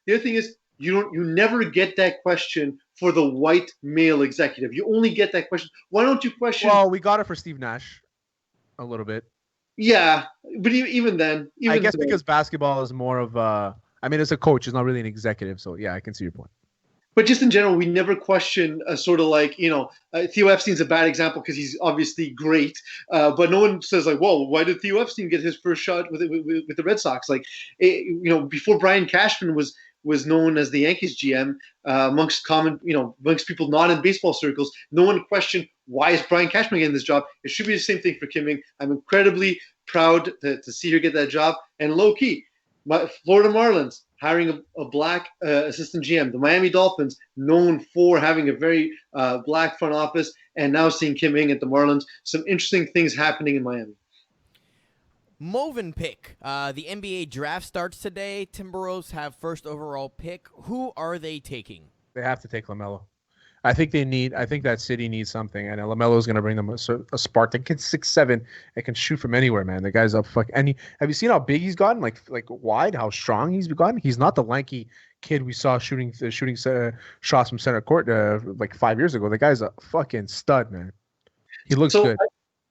you never get that question for the white male executive. You only get that question. Why don't you question? Well, we got it for Steve Nash, a little bit. Yeah, but even then, I guess because basketball is more of a. I mean, as a coach, he's not really an executive. So yeah, I can see your point. but just in general, we never question sort of like, Theo Epstein's a bad example because he's obviously great, but no one says like, whoa, why did Theo Epstein get his first shot with the Red Sox? Like, before Brian Cashman was known as the Yankees GM, amongst people not in baseball circles, no one questioned why is Brian Cashman getting this job. It should be the same thing for Kim Ng. I'm incredibly proud to see her get that job. And low key, Florida Marlins hiring a black assistant GM. The Miami Dolphins, known for having a very black front office, and now seeing Kim Ng at the Marlins. Some interesting things happening in Miami. Moving pick. The NBA draft starts today. Timberwolves have first overall pick. Who are they taking? They have to take LaMelo. I think that city needs something, and LaMelo is going to bring them a spark. The kid's 6'7" and can shoot from anywhere, man. The guy's up and have you seen how big he's gotten? Like wide, how strong he's gotten? He's not the lanky kid we saw shooting shots from center court like 5 years ago. The guy's a fucking stud, man. He looks good.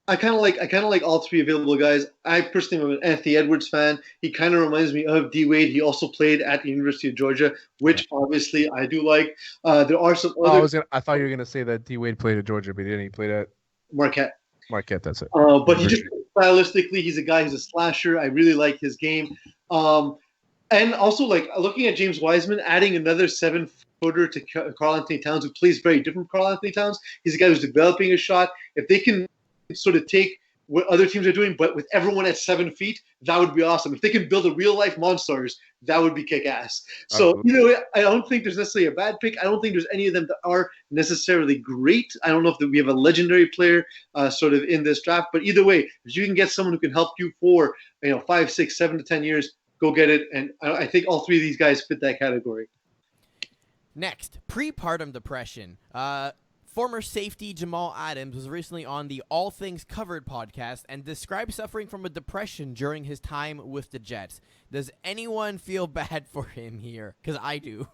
I kind of like all three available guys. I personally am an Anthony Edwards fan. He kind of reminds me of D Wade. He also played at the University of Georgia, which obviously I do like. There are some other. I thought you were gonna say that D Wade played at Georgia, but he didn't. He played at Marquette. Marquette, that's it. But he just stylistically, he's a guy. He's a slasher. I really like his game. And also like looking at James Wiseman, adding another 7-footer to Karl-Anthony Towns, who plays very different from Karl-Anthony Towns. He's a guy who's developing a shot. If they can sort of take what other teams are doing, but with everyone at 7 feet, that would be awesome. If they can build a real life monsters, that would be kick ass. So, I don't think there's necessarily a bad pick. I don't think there's any of them that are necessarily great. I don't know if we have a legendary player sort of in this draft, but either way, if you can get someone who can help you for 5, 6, 7 to 10 years, go get it. And I think all three of these guys fit that category. Next, prepartum depression. Former safety Jamal Adams was recently on the All Things Covered podcast and described suffering from a depression during his time with the Jets. Does anyone feel bad for him here? Because I do.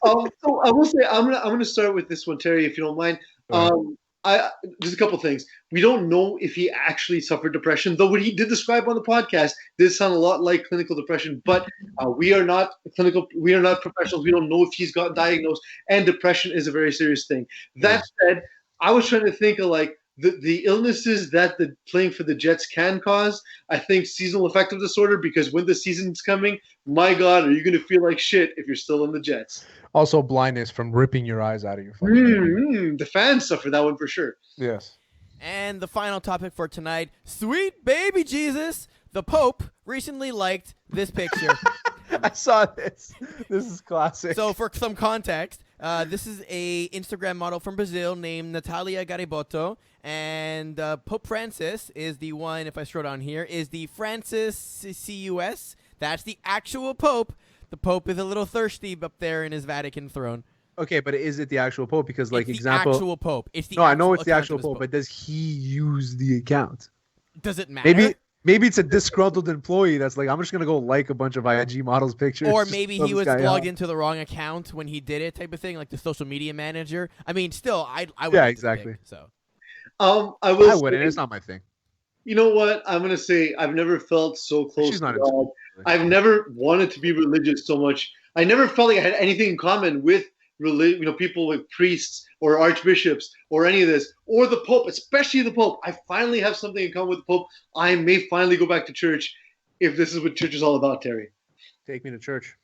So I will say I'm gonna start with this one, Terry, if you don't mind. Just a couple things. We don't know if he actually suffered depression, though what he did describe on the podcast did sound a lot like clinical depression. But we are not professionals. We don't know if he's got diagnosed, and depression is a very serious thing. That said, I was trying to think of like the illnesses that the playing for the Jets can cause. I think seasonal affective disorder, because when the season's coming, my God, are you going to feel like shit if you're still in the Jets? Also, blindness from ripping your eyes out of your phone. The fans suffer that one for sure. Yes. And the final topic for tonight, sweet baby Jesus. The Pope recently liked this picture. I saw this. This is classic. So for some context, this is a Instagram model from Brazil named Natalia Gariboto. And Pope Francis is the one, if I scroll down here, is the Francis CUS. That's the actual Pope. The Pope is a little thirsty up there in his Vatican throne. Okay, but is it the actual Pope? Because, like, it's example. the actual Pope. It's the I know it's the account actual of this Pope, but does he use the account? Does it matter? Maybe it's a disgruntled employee that's like, I'm just gonna go like a bunch of IG models' pictures. Or maybe he was logged into the wrong account when he did it, type of thing, like the social media manager. I mean, still, I would. Yeah, exactly. So, I wouldn't. It's not my thing. You know what? I'm gonna say I've never felt so close She's not to God. I've never wanted to be religious so much. I never felt like I had anything in common with people like priests or archbishops or any of this, or the Pope, especially the Pope. I finally have something in common with the Pope. I may finally go back to church if this is what church is all about, Terry. Take me to church.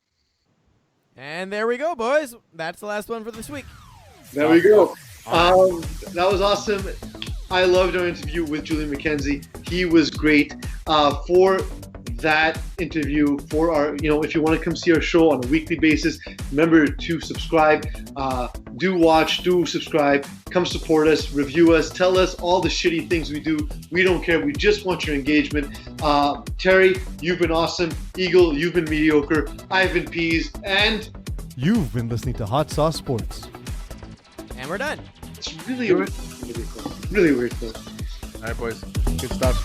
And there we go, boys. That's the last one for this week. There we go. That was awesome. I loved our interview with Julian McKenzie. He was great. For that interview, for our, if you want to come see our show on a weekly basis, remember to subscribe. Do subscribe. Come support us, review us, tell us all the shitty things we do. We don't care. We just want your engagement. Terry, you've been awesome. Eagle, you've been mediocre. I've been Peas, and you've been listening to Hot Sauce Sports. And we're done. It's really weird. Really weird though. All right, boys. Good stuff.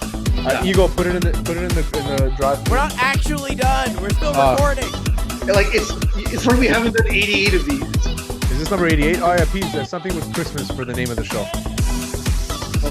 Eagle, put it in the drive. We're not actually done. We're still recording. Like it's like we haven't done 88 of these. Is this number 88? Oh yeah, Peas. There's something with Christmas for the name of the show.